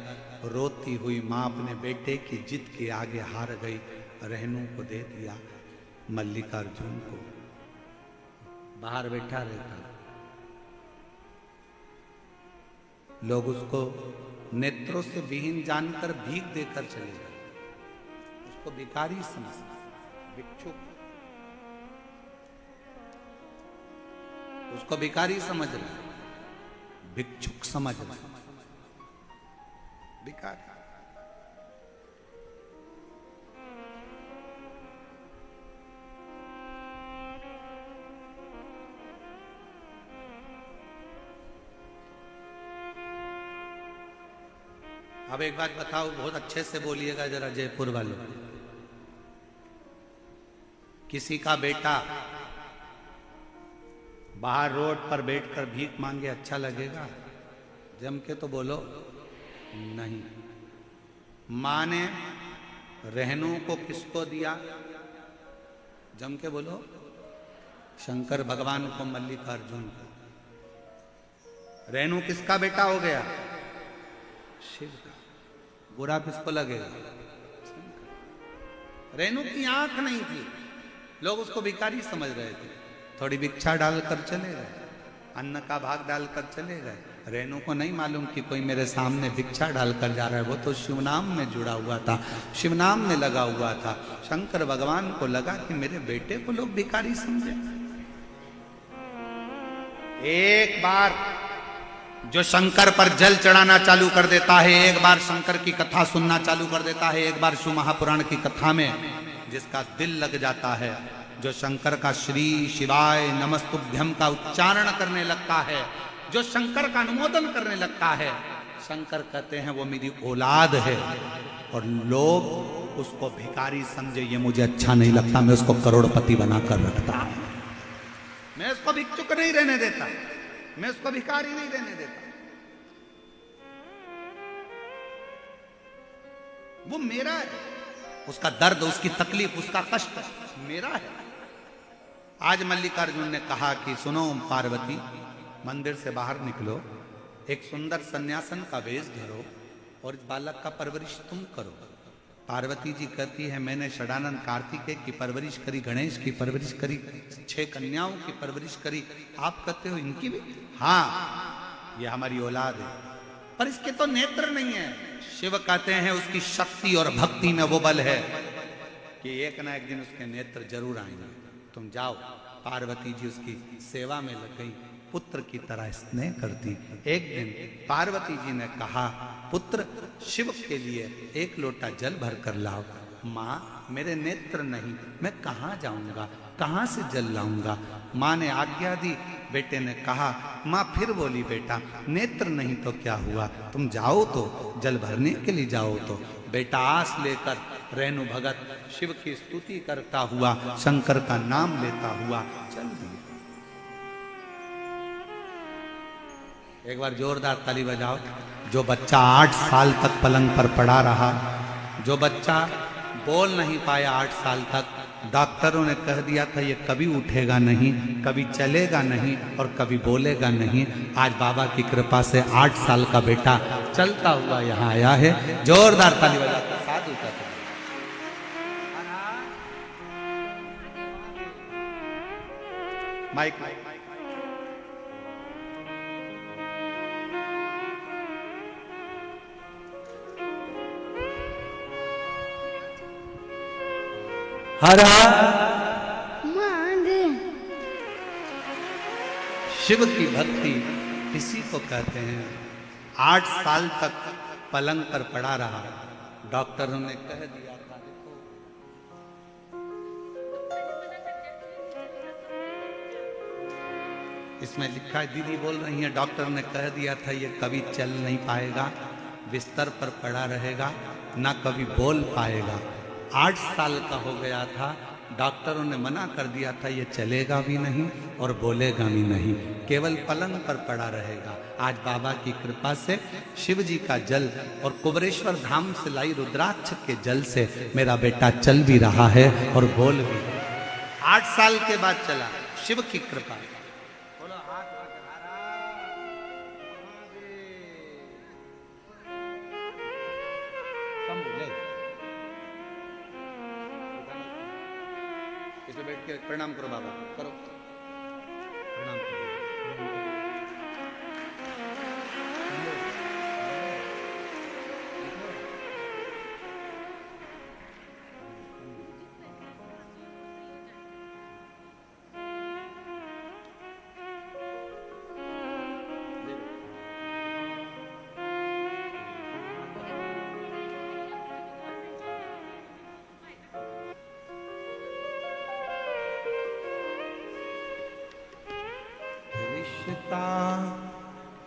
रोती हुई मां अपने बेटे की जिद के आगे हार गई। रेणु को दे दिया, मल्लिकार्जुन को। बाहर बैठा रहता, लोग उसको नेत्रों से विहीन जानकर भीख देकर चले गए। उसको भिखारी समझते, भिक्षुक, उसको भिखारी समझ रहे, भिक्षुक समझ रहे, भिखारी। अब एक बात बताओ, बहुत अच्छे से बोलिएगा जरा जयपुर वालों। किसी का बेटा बाहर रोड पर बैठकर भीख मांगे अच्छा लगेगा? जम के तो बोलो नहीं। मां ने रेणु को किसको दिया? जम के बोलो, शंकर भगवान को, मल्लिकार्जुन को। रेणु किसका बेटा हो गया? शिव का। बुरा किसको लगेगा? रेणु की आंख नहीं थी, लोग उसको भिखारी समझ रहे थे, थोड़ी भिक्षा डालकर चले गए। अन्न का भाग डालकर चले गए। रेणु को नहीं मालूम कि कोई मेरे सामने भिक्षा डालकर जा रहा है, वो तो शिव नाम में जुड़ा हुआ था, शिव नाम में लगा हुआ था। शंकर भगवान को लगा कि मेरे बेटे को लोग भिखारी समझे। एक बार जो शंकर पर जल चढ़ाना चालू कर देता है, एक बार शंकर की कथा सुनना चालू कर देता है, एक बार शिव महापुराण की कथा में जिसका दिल लग जाता है, जो शंकर का श्री शिवाय नमस्तुभ्यम का उच्चारण करने लगता है, जो शंकर का अनुमोदन करने लगता है, शंकर कहते हैं वो मेरी औलाद है। और लोग उसको भिखारी समझे, ये मुझे अच्छा नहीं लगता, मैं उसको करोड़पति बनाकर रखता हूं, मैं उसको भिक्षुक नहीं रहने देता, मैं उसको भिखारी नहीं रहने देता, वो मेरा है, उसका दर्द, उसकी तकलीफ, उसका कष्ट मेरा है। आज मल्लिकार्जुन ने कहा कि सुनो पार्वती, मंदिर से बाहर निकलो, एक सुंदर सन्यासन का वेश धरो और इस बालक का परवरिश तुम करो। पार्वती जी कहती है मैंने षडानंद कार्तिकेय की परवरिश करी, गणेश की परवरिश करी, 6 कन्याओं की परवरिश करी, आप कहते हो इनकी भी? हाँ, ये हमारी औलाद है, पर इसके तो नेत्र नहीं है। शिव कहते हैं उसकी शक्ति और भक्ति में वो बल है कि एक ना एक दिन उसके नेत्र जरूर आएंगे, तुम जाओ। पार्वती जी उसकी सेवा में लग गई, पुत्र की तरह स्नेह करती। एक दिन पार्वती जी ने कहा पुत्र शिव के लिए 1 लोटा जल भर कर लाओ। माँ मेरे नेत्र नहीं, मैं कहाँ जाऊंगा, कहाँ से जल लाऊंगा? माँ ने आज्ञा दी, बेटे ने कहा। माँ फिर बोली बेटा नेत्र नहीं तो क्या हुआ, तुम जाओ तो, जल भरने के लिए जाओ तो। बेटा आस लेकर रेणु भगत शिव की स्तुति करता हुआ, शंकर का नाम लेता हुआ चल दिया। एक बार जोरदार ताली बजाओ। जो बच्चा 8 साल तक पलंग पर पड़ा रहा, जो बच्चा बोल नहीं पाया 8 साल तक, डॉक्टरों ने कह दिया था ये कभी उठेगा नहीं, कभी चलेगा नहीं और कभी बोलेगा नहीं। आज बाबा की कृपा से 8 साल का बेटा चलता हुआ यहाँ आया है। जोरदार ताली बजाकर साधु का माइक हरा शिव की भक्ति किसी को कहते हैं। 8 साल तक पलंग पर पड़ा रहा, डॉक्टरों ने कह दिया था देखो इसमें लिखा है, दीदी बोल रही है, डॉक्टर ने कह दिया था ये कभी चल नहीं पाएगा, बिस्तर पर पड़ा रहेगा, ना कभी बोल पाएगा। 8 साल का हो गया था, डॉक्टरों ने मना कर दिया था ये चलेगा भी नहीं और बोलेगा भी नहीं, केवल पलंग पर पड़ा रहेगा। आज बाबा की कृपा से शिव जी का जल और कुबरेश्वर धाम से लाई रुद्राक्ष के जल से मेरा बेटा चल भी रहा है और बोल भी। 8 साल के बाद चला, शिव की कृपा। बैठ के प्रणाम करो बाबा, करो प्रणाम करो।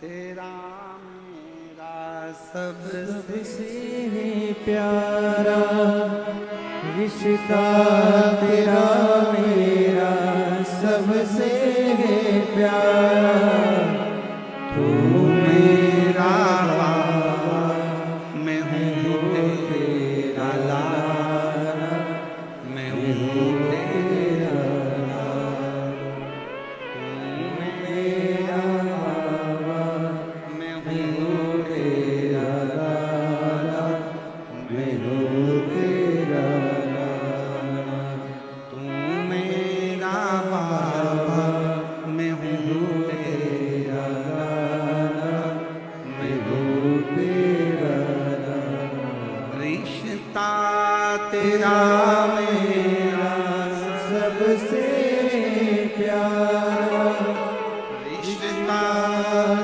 तेरा मेरा सबसे प्यारा रिश्ता, तेरा मेरा सबसे प्यारा, तू मेरा बाबा, मैं हूँ तेरा लाला, मैं हूँ तेरा रिश्ता तेरा मेरा सबसे प्यारा, रिश्ता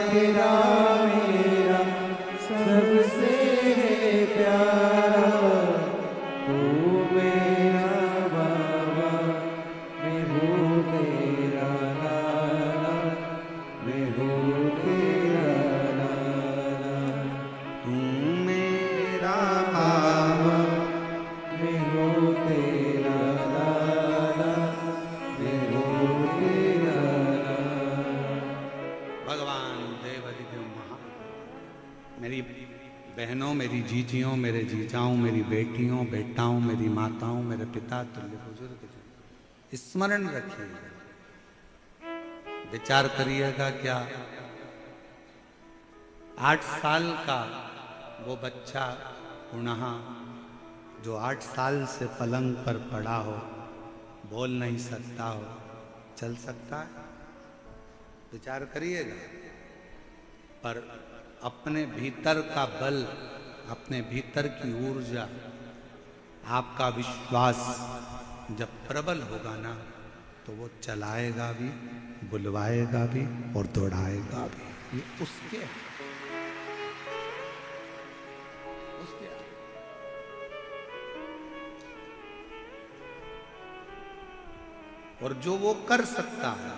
तेरा मेरा सबसे प्यारा, तू मेरा बाबा, मैं हूँ तेरा लाला, मैं हूँ तेरा लाला। तू मेरा बाबा, मैं हूँ तेरा लाला, मैं हूँ तेरा लाला। भगवान देवाधिदेव महा, मेरी बहनों, मेरी जीजियों, मेरे जीजाओं, मेरी बेटियों, बेटाओं, मेरी माताओं, मेरे पिता तुल्य बुजुर्ग जी, स्मरण रखिएगा, विचार करिएगा। क्या 8 साल का वो बच्चा पुनः जो 8 साल से पलंग पर पड़ा हो, बोल नहीं सकता हो, चल सकता है? विचार करिएगा। पर अपने भीतर का बल, अपने भीतर की ऊर्जा, आपका विश्वास जब प्रबल होगा ना, तो वो चलाएगा भी, बुलवाएगा भी और दौड़ाएगा भी। ये उसके है, उसके है। और जो वो कर सकता है,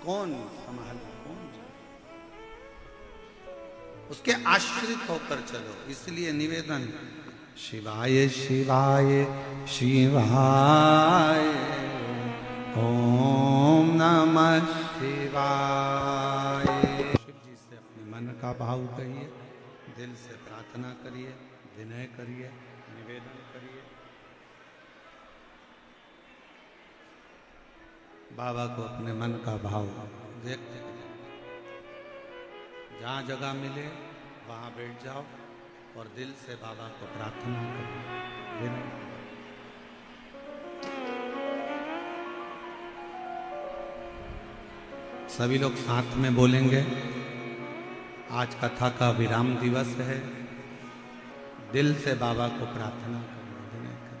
कौन संभाले, कौन जाने? उसके आश्रित होकर चलो। इसलिए निवेदन, शिवाय शिवाय शिवाय, ओम नमः शिवाय। शिव जी से अपने मन का भाव कहिए, दिल से प्रार्थना करिए, विनय करिए, निवेदन करिए। बाबा को अपने मन का भाव व्यक्त करें। जहाँ जगह मिले वहाँ बैठ जाओ और दिल से बाबा को प्रार्थना करो, विनय। सभी लोग साथ में बोलेंगे। आज कथा का विराम दिवस है। दिल से बाबा को प्रार्थना करो, विनय करो।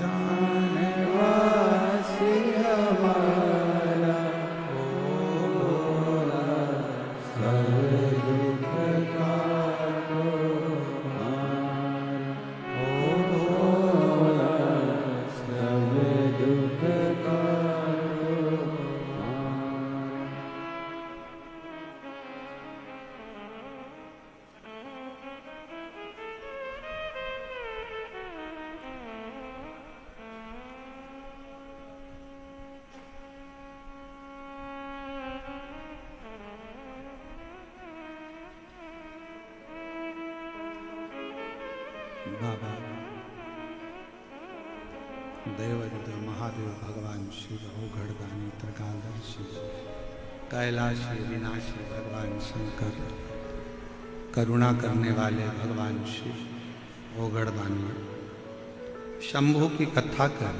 शानवासी हमारा, ओ भोला सब दुख काटो हमारा, ओ भोला सब दुख काटो हमारा। बाबा देवादिदेव महादेव भगवान शिव औघड़दानी त्रिकालदर्शी कैलाशी विनाशी भगवान शंकर, करुणा करने वाले भगवान शिव औघड़दानी शंभु की कथा कर।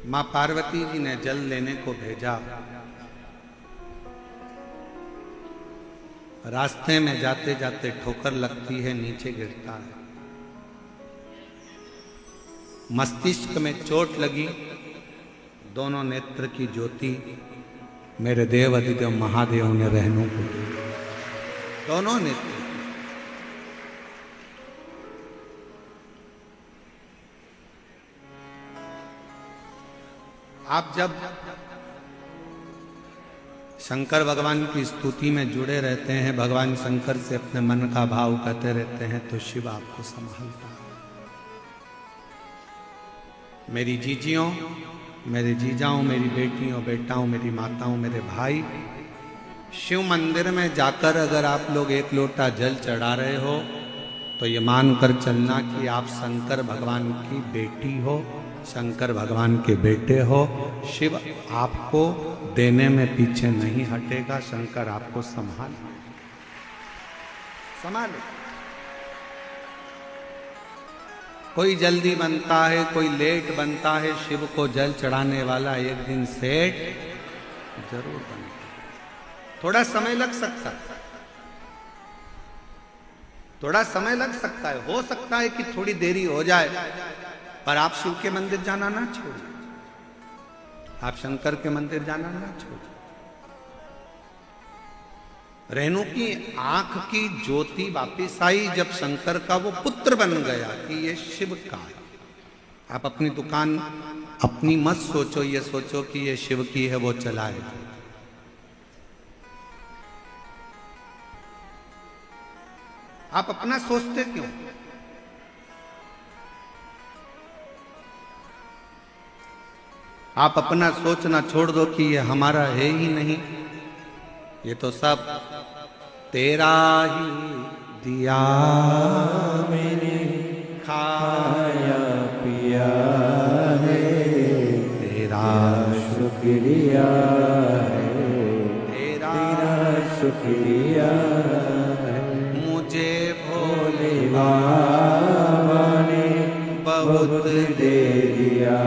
मां पार्वती जी ने जल लेने को भेजा। रास्ते में जाते जाते ठोकर लगती है, नीचे गिरता है। मस्तिष्क में चोट लगी, दोनों नेत्र की ज्योति मेरे देव अधिदेव महादेव ने रहनू को दी। दोनों नेत्र। आप जब शंकर भगवान की स्तुति में जुड़े रहते हैं, भगवान शंकर से अपने मन का भाव कहते रहते हैं, तो शिव आपको संभालता है। मेरी जीजियों, मेरे जीजाओं, मेरी बेटियों, बेटाओं, मेरी माताओं, मेरे भाई, शिव मंदिर में जाकर अगर आप लोग एक लोटा जल चढ़ा रहे हो तो ये मानकर चलना कि आप शंकर भगवान की बेटी हो, शंकर भगवान के बेटे हो। शिव आपको देने में पीछे नहीं हटेगा, शंकर आपको संभाले। कोई जल्दी बनता है, कोई लेट बनता है, शिव को जल चढ़ाने वाला एक दिन सेठ जरूर बनता है। थोड़ा समय लग सकता है, थोड़ा समय लग सकता है, हो सकता है कि थोड़ी देरी हो जाए, पर आप शिव के मंदिर जाना ना छोड़िए, आप शंकर के मंदिर जाना ना छोड़िए। रेणु की आंख की ज्योति वापिस आई जब शंकर का वो पुत्र बन गया कि ये शिव का है। आप अपनी दुकान अपनी मत सोचो, ये सोचो कि ये शिव की है, वो चलाए। आप अपना सोचते क्यों? आप अपना सोचना छोड़ दो कि ये हमारा है ही नहीं, ये तो सब तेरा ही दिया मैंने खाया पिया है, तेरा शुक्रिया है, तेरा शुक्रिया है। मुझे भोले बाबा ने बहुत दे दिया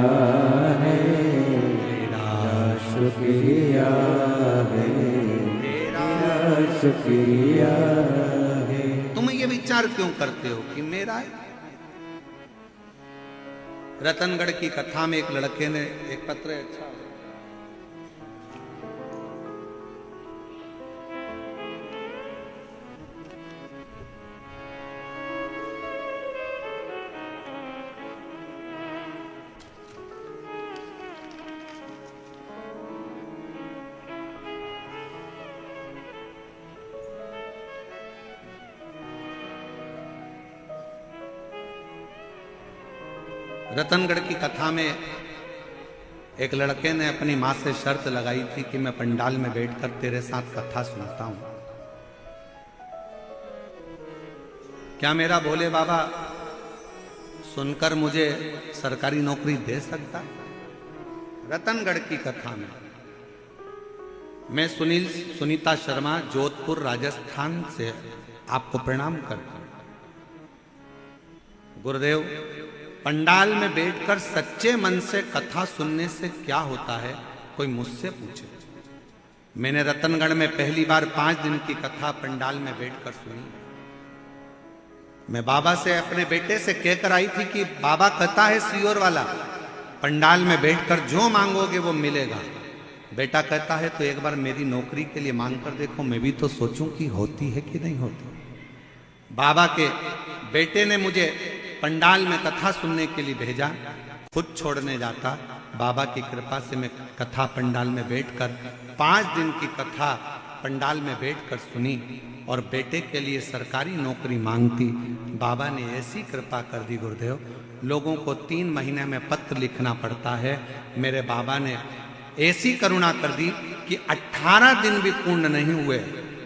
है, तेरा शुक्रिया है, तेरा शुक्रिया है। तुम ये विचार क्यों करते हो कि मेरा है? रतनगढ़ की कथा में एक लड़के ने एक पत्र, अच्छा रतनगढ़ की कथा में एक लड़के ने अपनी मां से शर्त लगाई थी कि मैं पंडाल में बैठकर तेरे साथ कथा सुनता हूं, क्या मेरा भोले बाबा सुनकर मुझे सरकारी नौकरी दे सकता? रतनगढ़ की कथा में मैं सुनीता शर्मा जोधपुर राजस्थान से आपको प्रणाम करता हूं। गुरुदेव, पंडाल में बैठकर सच्चे मन से कथा सुनने से क्या होता है, कोई मुझसे पूछे। मैंने रतनगढ़ में पहली बार 5 दिन की कथा पंडाल में बैठकर सुनी। मैं बाबा से अपने बेटे से कहकर आई थी कि बाबा कहता है सीओर वाला, पंडाल में बैठकर जो मांगोगे वो मिलेगा। बेटा कहता है तो एक बार मेरी नौकरी के लिए मांग कर देखो, मैं भी तो सोचूं कि होती है कि नहीं होती। बाबा के बेटे ने मुझे पंडाल में कथा सुनने के लिए भेजा, खुद छोड़ने जाता। बाबा की कृपा से मैं कथा पंडाल में बैठकर 5 दिन की कथा पंडाल में बैठकर सुनी और बेटे के लिए सरकारी नौकरी मांगती। बाबा ने ऐसी कृपा कर दी गुरुदेव, लोगों को 3 महीने में पत्र लिखना पड़ता है, मेरे बाबा ने ऐसी करुणा कर दी कि 18 दिन भी पूर्ण नहीं हुए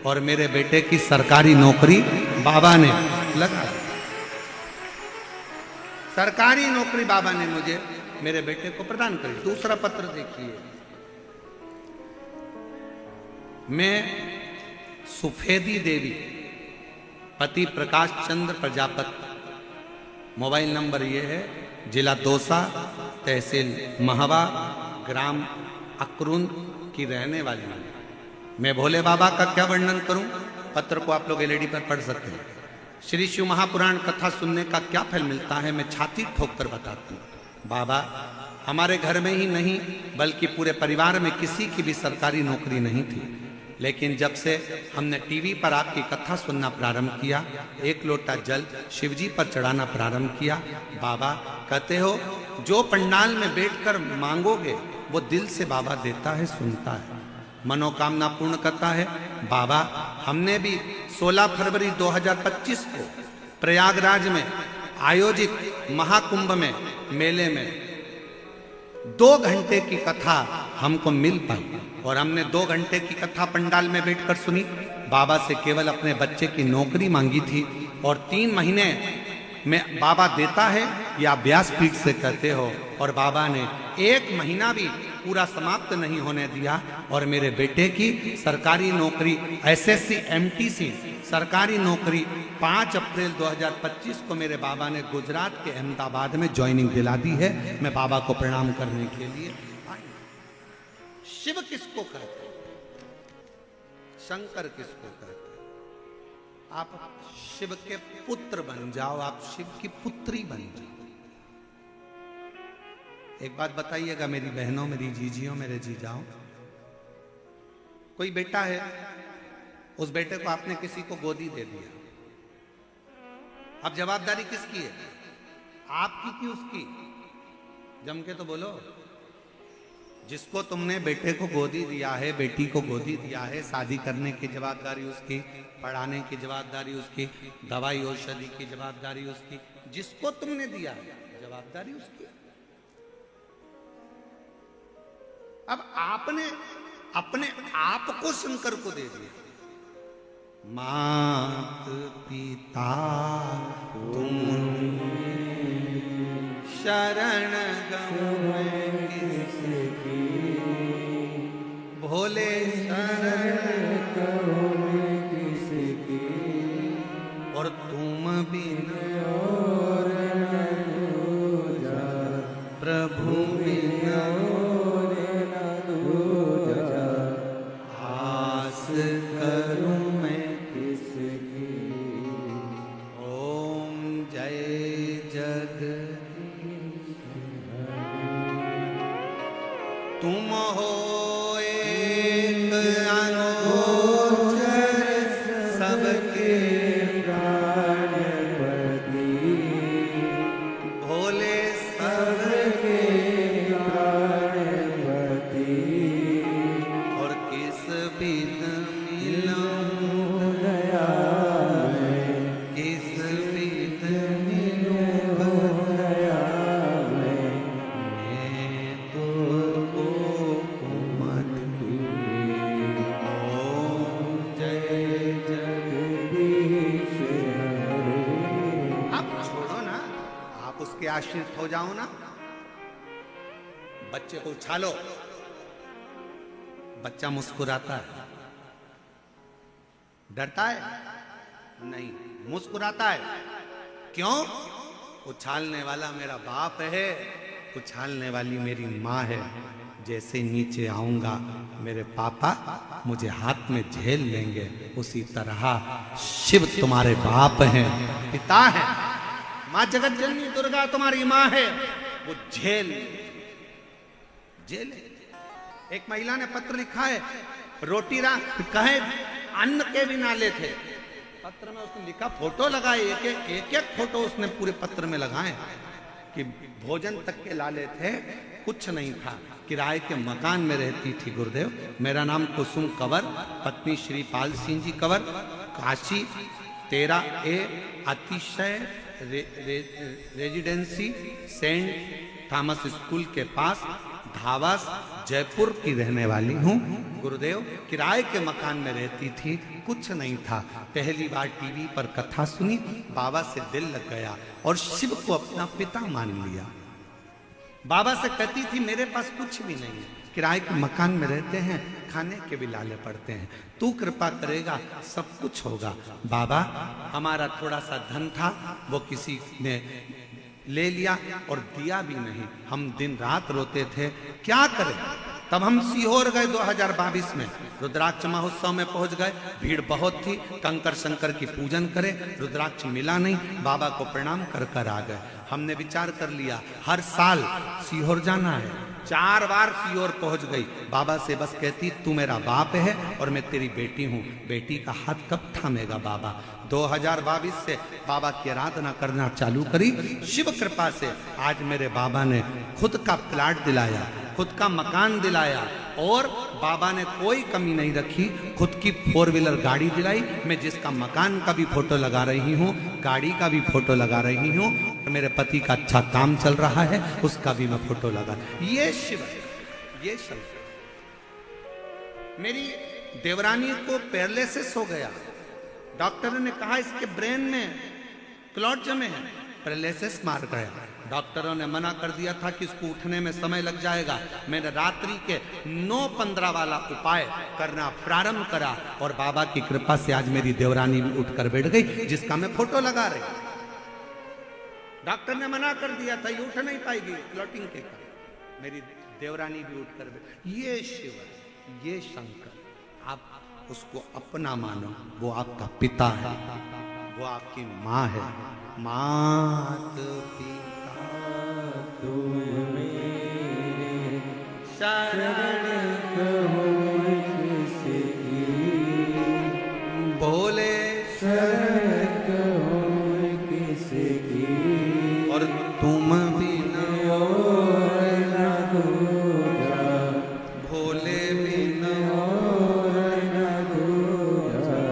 और मेरे बेटे की सरकारी नौकरी बाबा ने लगा। सरकारी नौकरी बाबा ने मुझे मेरे बेटे को प्रदान करी। दूसरा पत्र देखिए, मैं सुफेदी देवी, पति प्रकाश चंद्र प्रजापति, मोबाइल नंबर ये है, जिला दौसा, तहसील महवा, ग्राम अकरुंद की रहने वाली हूं। मैं भोले बाबा का क्या वर्णन करूं, पत्र को आप लोग एलईडी पर पढ़ सकते हैं। श्री शिव महापुराण कथा सुनने का क्या फल मिलता है, मैं छाती ठोक कर बताती हूँ। बाबा, हमारे घर में ही नहीं बल्कि पूरे परिवार में किसी की भी सरकारी नौकरी नहीं थी, लेकिन जब से हमने टीवी पर आपकी कथा सुनना प्रारंभ किया, 1 लोटा जल शिवजी पर चढ़ाना प्रारंभ किया। बाबा कहते हो जो पंडाल में बैठकर मांगोगे वो दिल से बाबा देता है, सुनता है, मनोकामना पूर्ण करता है। बाबा, हमने भी 16 फरवरी 2025 को प्रयागराज में आयोजित महाकुंभ में मेले में 2 घंटे की कथा हमको मिल पाई और हमने 2 घंटे की कथा पंडाल में बैठकर सुनी। बाबा से केवल अपने बच्चे की नौकरी मांगी थी और 3 महीने में बाबा देता है या व्यासपीठ से कहते हो, और बाबा ने 1 महीना भी पूरा समाप्त नहीं होने दिया और मेरे बेटे की सरकारी नौकरी एसएससी एमटीसी सरकारी नौकरी 5 अप्रैल 2025 को मेरे बाबा ने गुजरात के अहमदाबाद में ज्वाइनिंग दिला दी है। मैं बाबा को प्रणाम करने के लिए। शिव किसको कहते हैं, शंकर किसको कहते हैं? आप शिव के पुत्र बन जाओ, आप शिव की पुत्री बन जाओ। एक बात बताइएगा मेरी बहनों, मेरी जीजियों, मेरे जीजाओं, कोई बेटा है, उस बेटे को आपने किसी को गोदी दे दिया, अब जवाबदारी किसकी है, आपकी कि उसकी? जम के तो बोलो। जिसको तुमने बेटे को गोदी दिया है, बेटी को गोदी दिया है, शादी करने की जवाबदारी उसकी, पढ़ाने की जवाबदारी उसकी, दवाई औषधि की जवाबदारी उसकी, जिसको तुमने दिया है जवाबदारी उसकी। अब आपने अपने आप को शंकर को दे दिया। मात पिता तुम शरण गए किसकी, भोले शरण गए किसकी, और तुम बिन और न दूजा, प्रभु बिन और न दूजा, आस करूं मैं किसकी। ओम जय जगदीश तुम हो एक अनोचर सबके प्राणपति, भोले सबके प्राणपति, और किस बिन मिलूं दया में, किस बिन मिलूं दया में, मैं तो आश्रित हो जाओ ना। बच्चे को उछालो, बच्चा मुस्कुराता है, डरता है नहीं, मुस्कुराता है। क्यों? उछालने वाला मेरा बाप है, उछालने वाली मेरी माँ है। जैसे नीचे आऊंगा मेरे पापा मुझे हाथ में झेल लेंगे, उसी तरह शिव तुम्हारे बाप हैं पिता है, मां जगत जननी दुर्गा तुम्हारी मां है, वो झेल जेल। एक महिला ने पत्र लिखा है, रोटी कहे अन्न के भी नाले थे। पत्र में उसने लिखा, फोटो लगाए, एक एक फोटो उसने पूरे पत्र में लगाए कि भोजन तक के लाले थे, कुछ नहीं था। किराए के मकान में रहती थी गुरुदेव। मेरा नाम कुसुम कंवर, पत्नी श्रीपाल सिंह जी कंवर, काशी 13A अतिशय रेजिडेंसी सेंट थॉमस स्कूल के पास धावास जयपुर की रहने वाली हूँ। गुरुदेव किराए के मकान में रहती थी, कुछ नहीं था। पहली बार टीवी पर कथा सुनी, बाबा से दिल लग गया और शिव को अपना पिता मान लिया। बाबा से कहती थी, मेरे पास कुछ भी नहीं है, किराए के मकान में रहते हैं, खाने के भी लाले पड़ते हैं, तू कृपा करेगा सब कुछ होगा। बाबा, हमारा थोड़ा सा धन था, वो किसी ने ले लिया और दिया भी नहीं। हम दिन रात रोते थे, क्या करें। तब हम सीहोर गए 2022 में, रुद्राक्ष महोत्सव में पहुंच गए। भीड़ बहुत थी, कंकर शंकर की पूजन करे, रुद्राक्ष मिला नहीं, बाबा को प्रणाम कर कर आ गए। हमने विचार कर लिया हर साल सीहोर जाना है। 4 बार सीहोर पहुंच गई। बाबा से बस कहती, तू मेरा बाप है और मैं तेरी बेटी हूँ, बेटी का हाथ कब थामेगा बाबा। 2022 से बाबा की आराधना करना चालू करी। शिव कृपा से आज मेरे बाबा ने खुद का प्लाट दिलाया, खुद का मकान दिलाया और बाबा ने कोई कमी नहीं रखी। खुद की 4 व्हीलर गाड़ी दिलाई। मैं जिसका मकान का भी फोटो लगा रही हूँ, गाड़ी का भी फोटो लगा रही हूँ, मेरे पति का अच्छा काम चल रहा है, उसका भी मैं फोटो लगा। ये शिव, ये शिव। मेरी देवरानी को पैरालिसिस हो गया। डॉक्टर ने कहा इसके ब्रेन में क्लॉट जमे हैं, पैरालिसिस मार गया। डॉक्टरों ने मना कर दिया था कि इसको उठने में समय लग जाएगा। मैंने रात्रि के 9:15 वाला उपाय करना प्रारंभ करा और बाबा की कृपा से आज मेरी देवरानी भी उठकर बैठ गई, जिसका मैं फोटो लगा रही। डॉक्टर ने मना कर दिया था, ये उठ नहीं पाएगी क्लॉटिंग के कारण। मेरी देवरानी भी उठकर बैठ। ये शिव, ये शंकर, आप उसको अपना मानो, वो आपका पिता है, वो आपकी माँ है। मात पिता तुम मेरे शरण कहो किसकी, बोले शरण कहो किसकी, और तुम बिना और न दूजा, भोले बिना और न दूजा,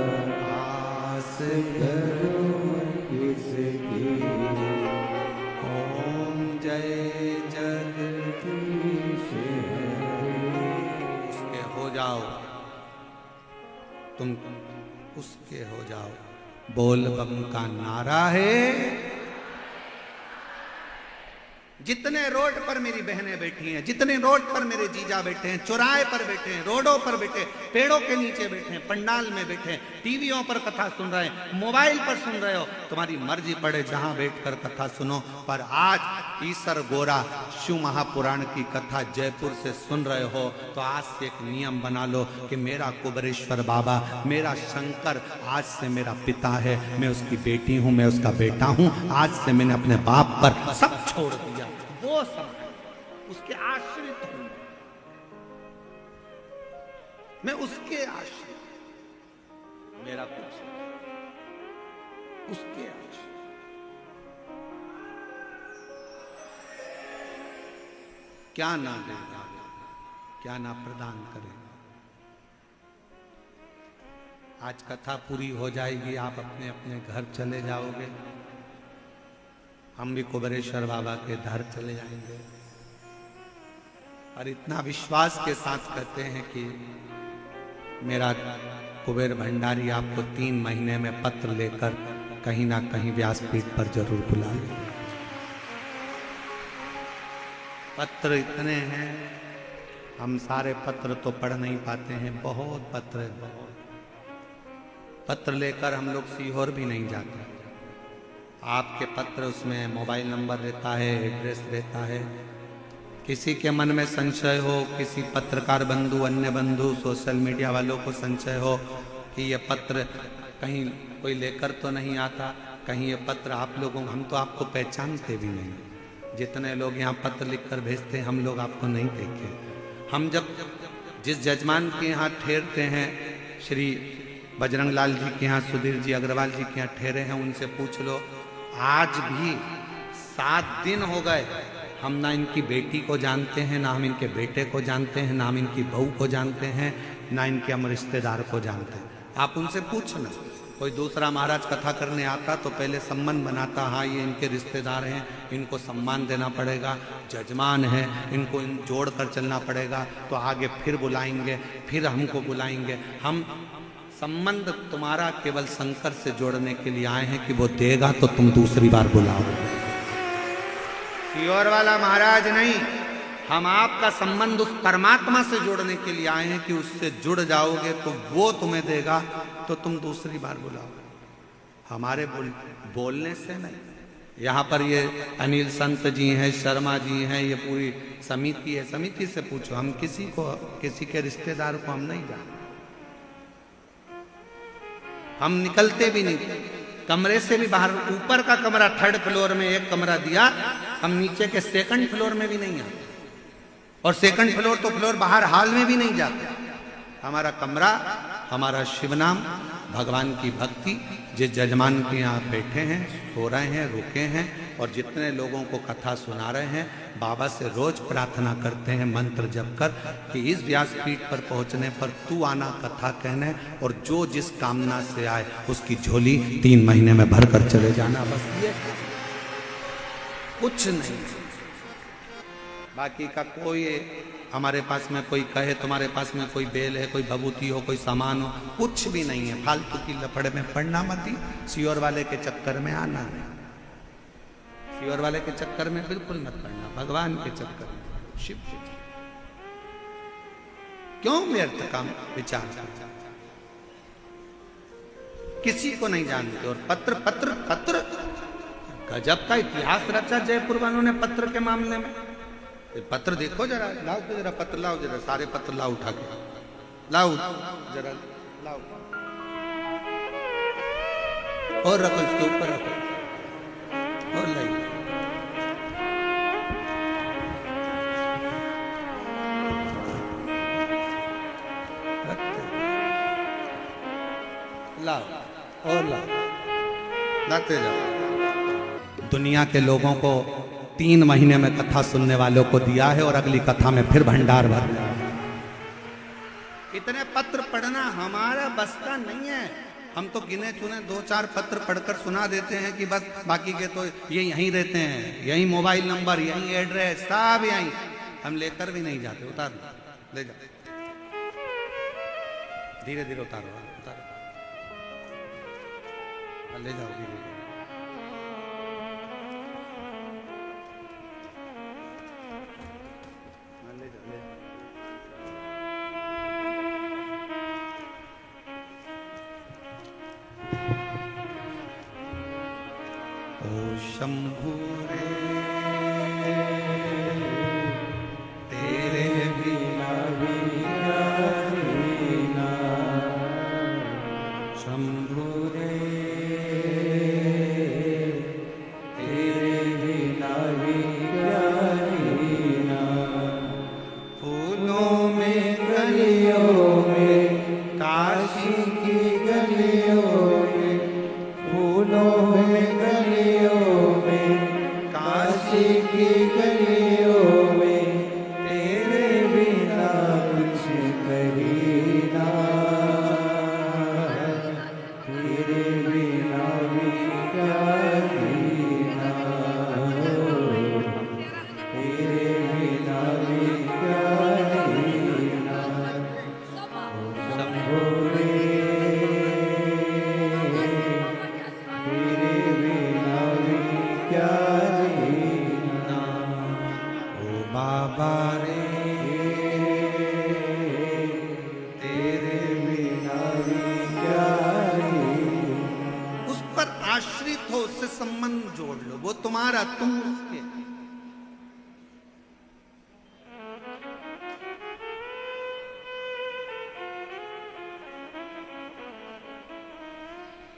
आस करो किसकी। ओम जय जगदीश उसके हो जाओ, तुम उसके हो जाओ। बोल बम का नारा है। जितने रोड पर मेरी बहनें बैठी हैं, जितने रोड पर मेरे जीजा बैठे हैं, चौराहे पर बैठे हैं, रोडों पर बैठे, पेड़ों के नीचे बैठे हैं, पंडाल में बैठे हैं, टीवियों पर कथा सुन रहे हैं, मोबाइल पर सुन रहे हो, तुम्हारी मर्जी पड़े जहां बैठकर कथा सुनो। पर आज ईसर गोरा शिव महापुराण की कथा जयपुर से सुन रहे हो तो आज से एक नियम बना लो कि मेरा कुबेरेश्वर बाबा, मेरा शंकर आज से मेरा पिता है, मैं उसकी बेटी हूं, मैं उसका बेटा हूं। आज से मैंने अपने बाप पर सब छोड़ दिया, वो सब उसके आश्रित हूं, मैं उसके आश्रित, मेरा कुछ उसके आश्रित। क्या ना देगा, क्या ना प्रदान करेगा। आज कथा पूरी हो जाएगी, आप अपने अपने घर चले जाओगे, हम भी कुबेरेश्वर बाबा के घर चले जाएंगे। और इतना विश्वास के साथ कहते हैं कि मेरा कुबेर भंडारी आपको 3 महीने में पत्र लेकर कहीं ना कहीं व्यासपीठ पर जरूर बुला ले। पत्र इतने हैं, हम सारे पत्र तो पढ़ नहीं पाते हैं, बहुत पत्र है, बहुत पत्र लेकर हम लोग सीहोर भी नहीं जाते। आपके पत्र, उसमें मोबाइल नंबर रहता है, एड्रेस रहता है। किसी के मन में संशय हो, किसी पत्रकार बंधु, अन्य बंधु, सोशल मीडिया वालों को संशय हो कि ये पत्र कहीं कोई लेकर तो नहीं आता, कहीं ये पत्र आप लोगों, हम तो आपको पहचानते भी नहीं, जितने लोग यहाँ पत्र लिखकर भेजते हैं हम लोग आपको नहीं देखे। हम जब जिस जजमान के यहाँ ठहरते हैं, श्री बजरंग लाल जी के यहाँ, सुधीर जी अग्रवाल जी के यहाँ ठहरे हैं, उनसे पूछ लो, आज भी 7 दिन हो गए हम ना इनकी बेटी को जानते हैं, ना हम इनके बेटे को जानते हैं, ना हम इनकी बहू को जानते हैं, ना इनके हम रिश्तेदार को जानते हैं। आप उनसे पूछना, कोई दूसरा महाराज कथा करने आता तो पहले संबंध बनाता, हाँ ये इनके रिश्तेदार हैं, इनको सम्मान देना पड़ेगा, जजमान है, इनको इन जोड़ कर चलना पड़ेगा, तो आगे फिर बुलाएंगे, फिर हमको बुलाएंगे। हम संबंध तुम्हारा केवल शंकर से जोड़ने के लिए आए हैं कि वो देगा तो तुम दूसरी बार बुलाओ। सीहोर वाला महाराज नहीं, हम आपका संबंध उस परमात्मा से जोड़ने के लिए आए हैं कि उससे जुड़ जाओगे तो वो तुम्हें देगा तो तुम दूसरी बार बुलाओ। हमारे बोलने से नहीं। यहाँ पर ये अनिल संत जी हैं, शर्मा जी हैं, ये पूरी समिति है, समिति से पूछो। हम किसी के रिश्तेदार को हम नहीं जानते, हम निकलते भी नहीं, कमरे से भी बाहर। ऊपर का कमरा 3rd फ्लोर में एक कमरा दिया, हम नीचे के 2nd फ्लोर में भी नहीं आते, और 2nd फ्लोर तो फ्लोर बाहर हॉल में भी नहीं जाते। हमारा कमरा, हमारा शिव नाम, भगवान की भक्ति। जिस जजमान के यहाँ बैठे हैं, सो रहे हैं, रुके हैं, और जितने लोगों को कथा सुना रहे हैं, बाबा से रोज प्रार्थना करते हैं मंत्र जप कर कि इस व्यासपीठ पर पहुंचने पर तू आना कथा कहने, और जो जिस कामना से आए उसकी झोली 3 महीने में भर कर चले जाना। बस ये, कुछ नहीं। बाकी का कोई, हमारे पास में कोई कहे तुम्हारे पास में कोई बेल है, कोई भभूति हो, कोई सामान हो, कुछ भी नहीं है। फालतू की लफड़े में पड़ना मत ही, सीहोर वाले के चक्कर में आना नहीं, सीहोर वाले के चक्कर में बिल्कुल मत पड़ना, भगवान के चक्कर में, शिव के चक्कर। क्यों व्यर्थ काम विचार, किसी को नहीं जानते। और पत्र पत्र पत्र गजब का इतिहास रचा जयपुर वालों ने पत्र के मामले में। पत्र देखो जरा, लाओ तो जरा पत्र लाओ, जरा सारे पत्र लाओ, उठा के लाओ जरा, लाओ और रखो, इसके ऊपर रखो और लाइए। लाओ और लाओ, लाते जाओ। दुनिया के लोगों को 3 महीने में कथा सुनने वालों को दिया है, और अगली कथा में फिर भंडार भर। इतने पत्र पढ़ना हमारा बस का नहीं है। हम तो गिने चुने 2-4 पत्र पढ़कर सुना देते हैं कि बस, बाकी के तो ये यहीं रहते हैं, यहीं मोबाइल नंबर, यहीं एड्रेस, सब यहीं। हम लेकर भी नहीं जाते। उतार ले जाओ, धीरे धीरे उतारो, उतारो, ले जाओ धीरे धीरे। शंभु रे तेरे बिना बिना, शंभु रे तेरे बिना बिना, फूलों में गलियों में, काशी की गलियों में, फूलों में की गलियों में, तेरे बिना कुछ करीना, तेरे बिना भी क्या जीना, तेरे बिना भी क्या जीना। शंभो रे तेरे बिना भी क्या बाबा रे, तेरे बिना भी क्या। उस पर आश्रित हो, उससे संबंध जोड़ लो, वो तुम्हारा, तुम उसके।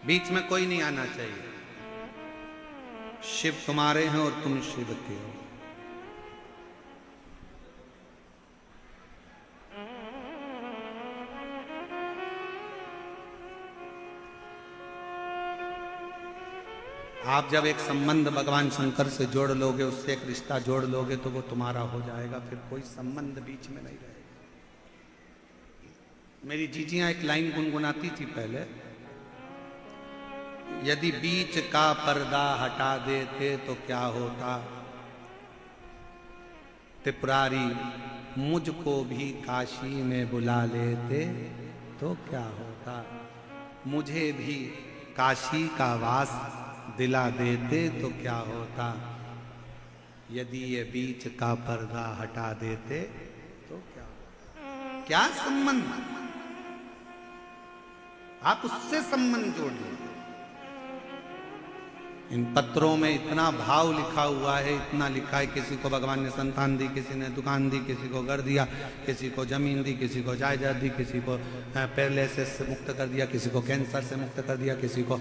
बीच में कोई नहीं आना चाहिए। शिव तुम्हारे हैं और तुम शिव के हो। आप जब एक संबंध भगवान शंकर से जोड़ लोगे, उससे एक रिश्ता जोड़ लोगे, तो वो तुम्हारा हो जाएगा, फिर कोई संबंध बीच में नहीं रहेगा। मेरी जीजियां एक लाइन गुनगुनाती थी पहले, यदि बीच का पर्दा हटा देते तो क्या होता, त्रिपुरारी मुझको भी काशी में बुला लेते तो क्या होता, मुझे भी काशी का वास दिला देते तो क्या होता, यदि ये बीच का पर्दा हटा देते तो क्या होता। क्या संबंध, आप उससे संबंध जोड़ लीजिए। इन पत्रों में इतना भाव लिखा हुआ है, इतना लिखा है, किसी को भगवान ने संतान दी, किसी ने दुकान दी, किसी को घर दिया, किसी को जमीन दी, किसी को जायदाद दी, किसी को पैरालिसिस से मुक्त कर दिया, किसी को कैंसर से मुक्त कर दिया, किसी को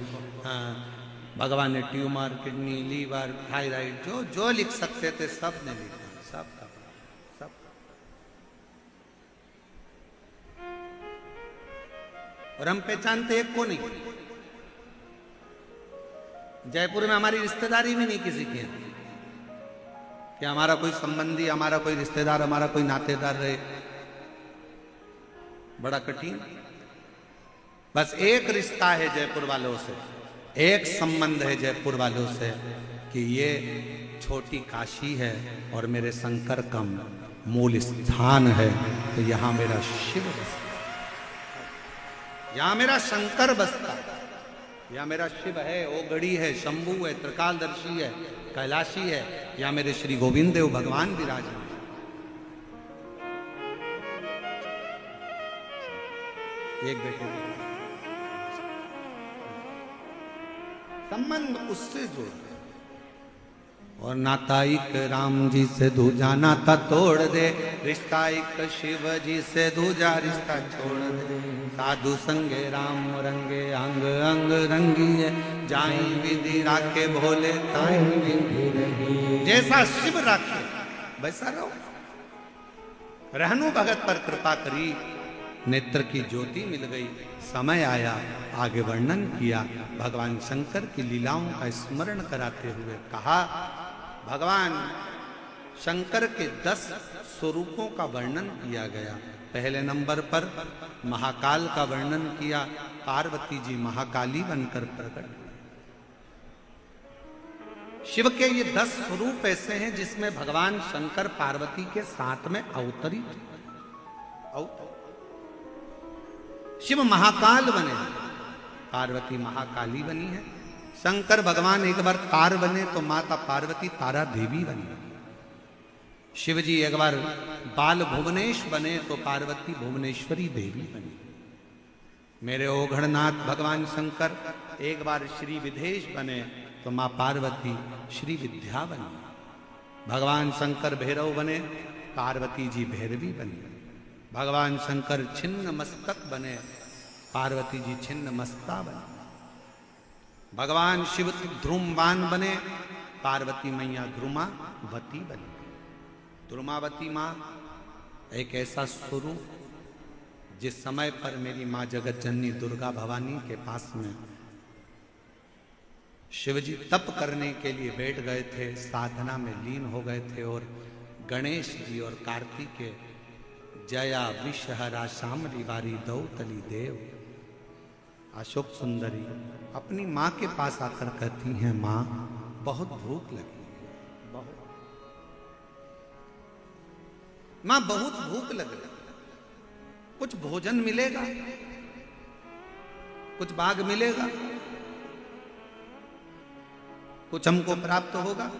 भगवान ने ट्यूमर, किडनी, लीवर, थायराइड, जो जो लिख सकते थे सब ने लिखा, सब का सब। और हम पहचानते एक को नहीं। जयपुर में हमारी रिश्तेदारी भी नहीं किसी की है कि हमारा कोई संबंधी, हमारा कोई रिश्तेदार, हमारा कोई नातेदार रहे, बड़ा कठिन। बस एक रिश्ता है जयपुर वालों से, एक संबंध है जयपुर वालों से कि ये छोटी काशी है और मेरे शंकर का मूल स्थान है, तो यहां मेरा शिव बसता, यहां मेरा शंकर बसता, यहां मेरा शिव है, ओगढ़ी है, शंभू है, त्रिकालदर्शी है, कैलाशी है, यहां मेरे श्री गोविंद देव भगवान विराजमान। एक बेटे संबंध उससे जोड़, और नाता एक राम जी से दूजा नाता तोड़ दे, रिश्ता एक शिव जी से दूजा रिश्ता छोड़ दे, साधु संगे राम रंगे अंग अंग रंगी, जाई विधि राखे भोले ताई विधि रंगी। जैसा शिव राखे वैसा रहो। रहनु भगत पर कृपा करी, नेत्र की ज्योति मिल गई, समय आया आगे वर्णन किया, भगवान शंकर की लीलाओं का स्मरण कराते हुए कहा, भगवान शंकर के 10 स्वरूपों का वर्णन किया गया। पहले नंबर पर महाकाल का वर्णन किया, पार्वती जी महाकाली बनकर प्रकट। शिव के ये 10 स्वरूप ऐसे हैं जिसमें भगवान शंकर पार्वती के साथ में अवतरित। शिव महाकाल बने, पार्वती महाकाली बनी है। शंकर भगवान एक बार तार बने तो माता पार्वती तारा देवी बनी। शिव जी एक बार बाल भुवनेश बने तो पार्वती भुवनेश्वरी देवी बनी। मेरे ओघड़नाथ भगवान शंकर एक बार श्री विदेश बने तो मां पार्वती श्री विद्या बनी। भगवान शंकर भैरव बने, पार्वती जी भैरवी बनी। भगवान शंकर छिन्न मस्तक बने, पार्वती जी छिन्न मस्ता बनी। भगवान शिव ध्रुमवान बने, पार्वती मैया ध्रुमावती बनी। ध्रुमावती माँ एक ऐसा स्वरूप जिस समय पर मेरी माँ जगत जननी दुर्गा भवानी के पास में शिवजी तप करने के लिए बैठ गए थे, साधना में लीन हो गए थे, और गणेश जी और कार्तिकेय जया विषहरा शामरी वारी दौतली देव अशोक सुंदरी अपनी माँ के पास आकर कहती हैं, माँ बहुत भूख लगी, माँ बहुत भूख लग रही, कुछ भोजन मिलेगा, कुछ बाग मिलेगा, कुछ हमको प्राप्त होगा।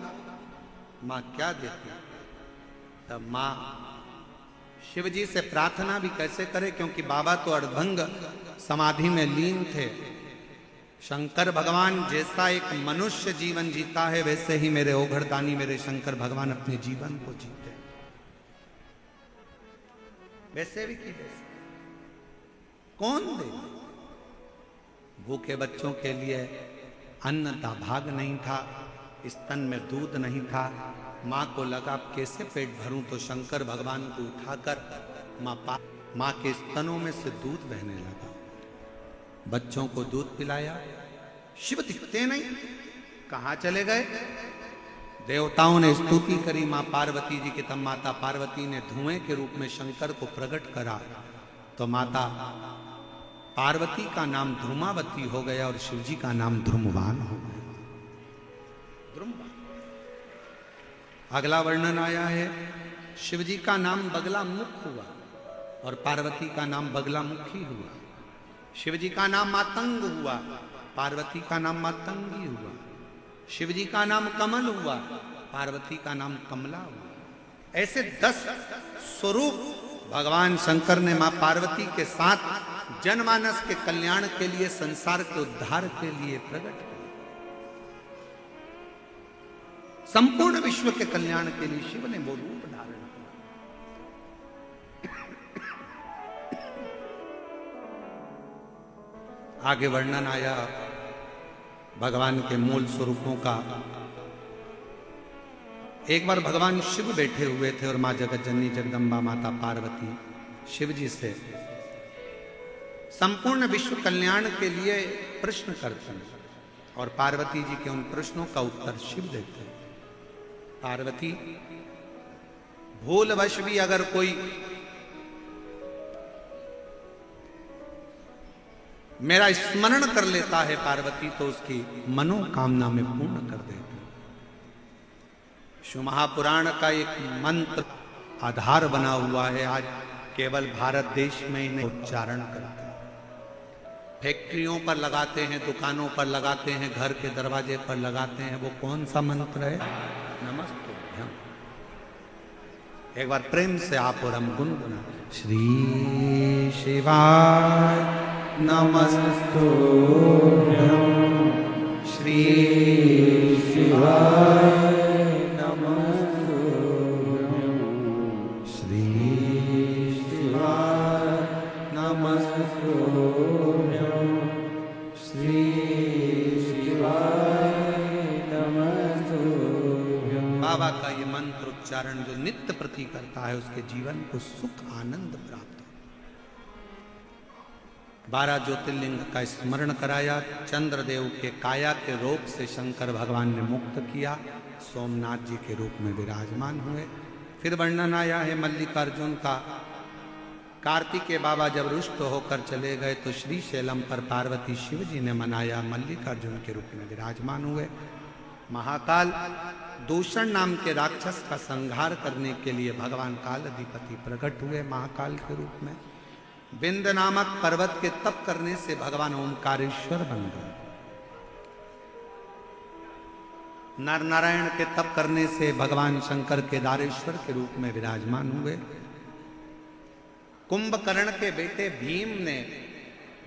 माँ क्या देती? तब माँ शिवजी से प्रार्थना भी कैसे करे, क्योंकि बाबा तो अर्धभंग समाधि में लीन थे। शंकर भगवान जैसा एक मनुष्य जीवन जीता है, वैसे ही मेरे ओघड़दानी मेरे शंकर भगवान अपने जीवन को जीते, वैसे भी की वैसे कौन दे? भूखे बच्चों के लिए अन्न का भाग नहीं था, स्तन में दूध नहीं था। माँ को लगा कैसे पेट भरूं, तो शंकर भगवान को उठाकर माँ के स्तनों में से दूध बहने लगा। बच्चों को दूध पिलाया। शिव दिखते नहीं, कहां चले गए? देवताओं ने स्तुति करी मां पार्वती जी की, तब माता पार्वती ने धुएं के रूप में शंकर को प्रकट करा, तो माता पार्वती का नाम ध्रुमावती हो गया और शिवजी का नाम ध्रुमवान हो गया। ध्रुमवान। अगला वर्णन आया है, शिवजी का नाम बगला मुख हुआ और पार्वती का नाम बगला मुखी हुआ। शिवजी का नाम मातंग हुआ, पार्वती का नाम मातंगी हुआ। शिवजी का नाम कमल हुआ, पार्वती का नाम कमला हुआ। ऐसे 10 स्वरूप भगवान शंकर ने मां पार्वती के साथ जनमानस के कल्याण के लिए, संसार के उद्धार के लिए प्रकट किए। संपूर्ण विश्व के कल्याण के लिए शिव ने वो रूप धारण किया। आगे वर्णन आया भगवान के मूल स्वरूपों का। एक बार भगवान शिव बैठे हुए थे और मां जगत जननी जगदम्बा माता पार्वती शिव जी से संपूर्ण विश्व कल्याण के लिए प्रश्न करते हैं और पार्वती जी के उन प्रश्नों का उत्तर शिव देते हैं। पार्वती, भूलवश भी अगर कोई मेरा स्मरण कर लेता है पार्वती, तो उसकी मनोकामना में पूर्ण कर देते। शिव महापुराण का एक मंत्र आधार बना हुआ है। आज केवल भारत देश में इन्हें उच्चारण करते हैं। फैक्ट्रियों पर लगाते हैं, दुकानों पर लगाते हैं, घर के दरवाजे पर लगाते हैं। वो कौन सा मंत्र है? नमस्ते। एक बार प्रेम से आप और हम गुनगुना, श्री शिवाय नमस्तुभ्यं, श्री शिवाय नमस्तुभ्यं, श्री शिवाय नमस्तुभ्यं, श्री शिवाय नमस्तुभ्यं। बाबा का ये मंत्र उच्चारण जो नित्य प्रति करता है, उसके जीवन को सुख आनंद प्राप्त। 12 ज्योतिर्लिंग का स्मरण कराया। चंद्रदेव के काया के रोग से शंकर भगवान ने मुक्त किया, सोमनाथ जी के रूप में विराजमान हुए। फिर वर्णन आया है मल्लिकार्जुन का। कार्तिकेय बाबा जब रुष्ट होकर चले गए तो श्रीशैलम पर पार्वती शिव जी ने मनाया, मल्लिकार्जुन के रूप में विराजमान हुए। महाकाल दूषण नाम के राक्षस का संहार करने के लिए भगवान काल अधिपति प्रकट हुए महाकाल के रूप में। बिंद नामक पर्वत के तप करने से भगवान ओंकारेश्वर बन गए। नर नारायण के तप करने से भगवान शंकर केदारेश्वर के रूप में विराजमान हुए। कुंभकर्ण के बेटे भीम ने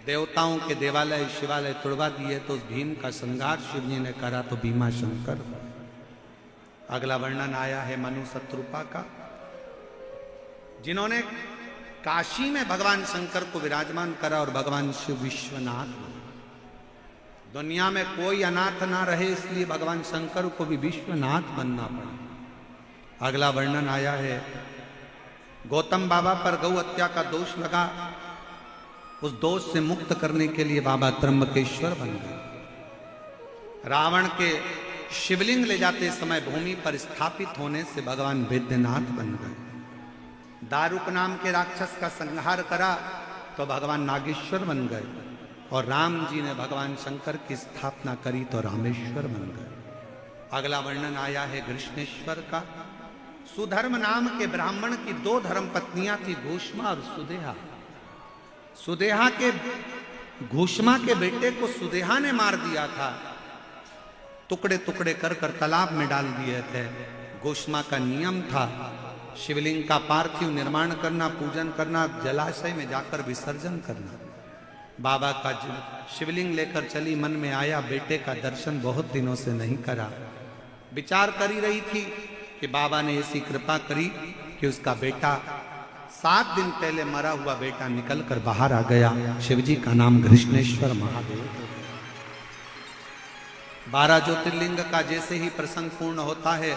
देवताओं के देवालय शिवालय तुड़वा दिए, तो उस भीम का संहार शिव जी ने करा, तो भीमा शंकर। अगला वर्णन आया है मनु शत्रुपा का, जिन्होंने काशी में भगवान शंकर को विराजमान करा और भगवान शिव विश्वनाथ। दुनिया में कोई अनाथ ना रहे, इसलिए भगवान शंकर को भी विश्वनाथ बनना पड़ा। अगला वर्णन आया है, गौतम बाबा पर गौ हत्या का दोष लगा, उस दोष से मुक्त करने के लिए बाबा त्र्यंबकेश्वर बन गए। रावण के शिवलिंग ले जाते समय भूमि पर स्थापित होने से भगवान वैद्यनाथ बन गए। दारुक नाम के राक्षस का संहार करा तो भगवान नागेश्वर बन गए, और राम जी ने भगवान शंकर की स्थापना करी तो रामेश्वर बन गए। अगला वर्णन आया है कृष्णेश्वर का। सुधर्म नाम के ब्राह्मण की 2 धर्म पत्नियां थी, घूष्मा और सुदेहा। सुदेहा के घूष्मा के बेटे को सुदेहा ने मार दिया था, टुकड़े टुकड़े कर कर तालाब में डाल दिए थे। घूष्मा का नियम था शिवलिंग का पार्थिव निर्माण करना, पूजन करना, जलाशय में जाकर विसर्जन करना। बाबा का शिवलिंग लेकर चली, मन में आया बेटे का दर्शन बहुत दिनों से नहीं करा। विचार करी रही थी कि बाबा ने ऐसी कृपा करी कि उसका बेटा 7 दिन पहले मरा हुआ बेटा निकलकर बाहर आ गया। शिवजी का नाम कृष्णेश्वर महादेव। 12 ज्योतिर्लिंग का जैसे ही प्रसंग पूर्ण होता है,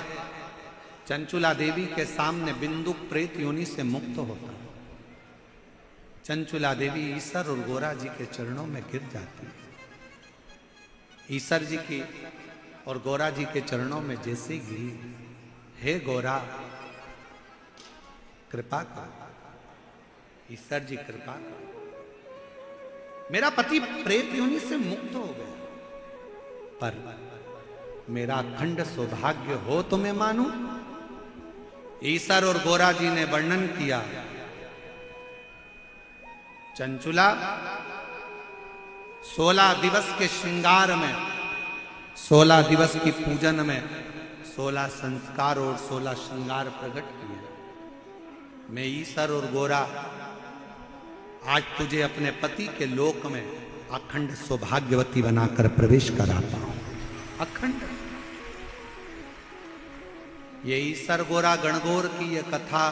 चंचुला देवी के सामने बिंदु प्रेत योनि से मुक्त होता है। चंचुला देवी ईसर और गोरा जी के चरणों में गिर जाती है। ईसर जी की और गोरा जी के चरणों में जैसे गिरी, हे गोरा कृपा करो, ईसर जी कृपा करो, मेरा पति प्रेत योनि से मुक्त हो गया, पर मेरा अखंड सौभाग्य हो तो मैं मानूं। ईसर और गोरा जी ने वर्णन किया, चंचुला 16 दिवस के श्रृंगार में, 16 दिवस की पूजन में 16 संस्कार और 16 श्रृंगार प्रकट किए। मैं ईसर और गोरा आज तुझे अपने पति के लोक में अखंड सौभाग्यवती बनाकर प्रवेश कराता हूं। अखंड ये ईसर गोरा गणगौर की यह कथा,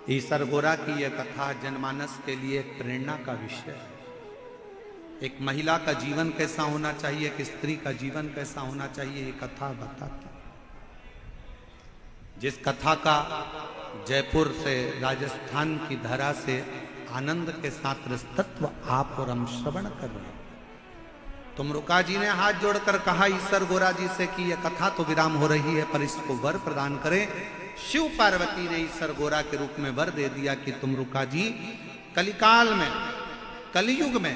ईसर गोरा की यह कथा जनमानस के लिए एक प्रेरणा का विषय है। एक महिला का जीवन कैसा होना चाहिए, एक स्त्री का जीवन कैसा होना चाहिए, ये कथा बताती है। जिस कथा का जयपुर से, राजस्थान की धरा से आनंद के साथ रसतत्व आप और हम श्रवण कर रहे हैं। तुमरुका जी ने हाथ जोड़कर कहा ईसर गोरा जी से कि यह कथा तो विराम हो रही है, पर इसको वर प्रदान करें। शिव पार्वती ने ईसर गोरा के रूप में वर दे दिया कि तुमरुका जी कलिकाल में, कलयुग में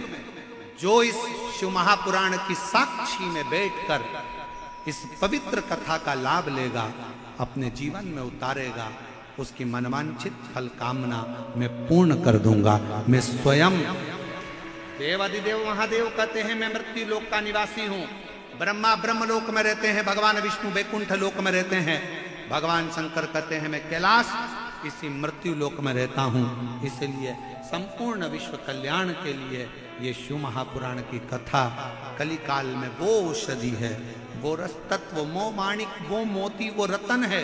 जो इस शिव महापुराण की साक्षी में बैठकर इस पवित्र कथा का लाभ लेगा, अपने जीवन में उतारेगा, उसकी मनवांछित फल कामना मैं पूर्ण कर दूंगा। मैं स्वयं देवादिदेव महादेव कहते हैं मैं मृत्यु लोक का निवासी हूं। ब्रह्मा ब्रह्म लोक में रहते हैं, भगवान विष्णु वैकुंठ लोक में रहते हैं, भगवान शंकर कहते हैं मैं कैलाश इसी मृत्यु लोक में रहता हूं। इसलिए संपूर्ण विश्व कल्याण के लिए ये शिव महापुराण की कथा कलिकाल में वो औषधि है, वो रस तत्व, वो माणिक, वो मोती, वो रतन है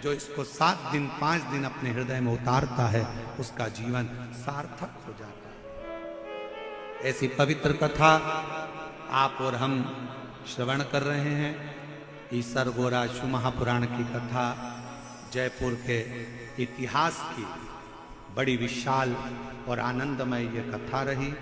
जो इसको 7 दिन 5 दिन अपने हृदय में उतारता है, उसका जीवन सार्थक हो जाता है। ऐसी पवित्र कथा आप और हम श्रवण कर रहे हैं। ईसर गोरा शिव महापुराण की कथा जयपुर के इतिहास की बड़ी विशाल और आनंदमय ये कथा रही।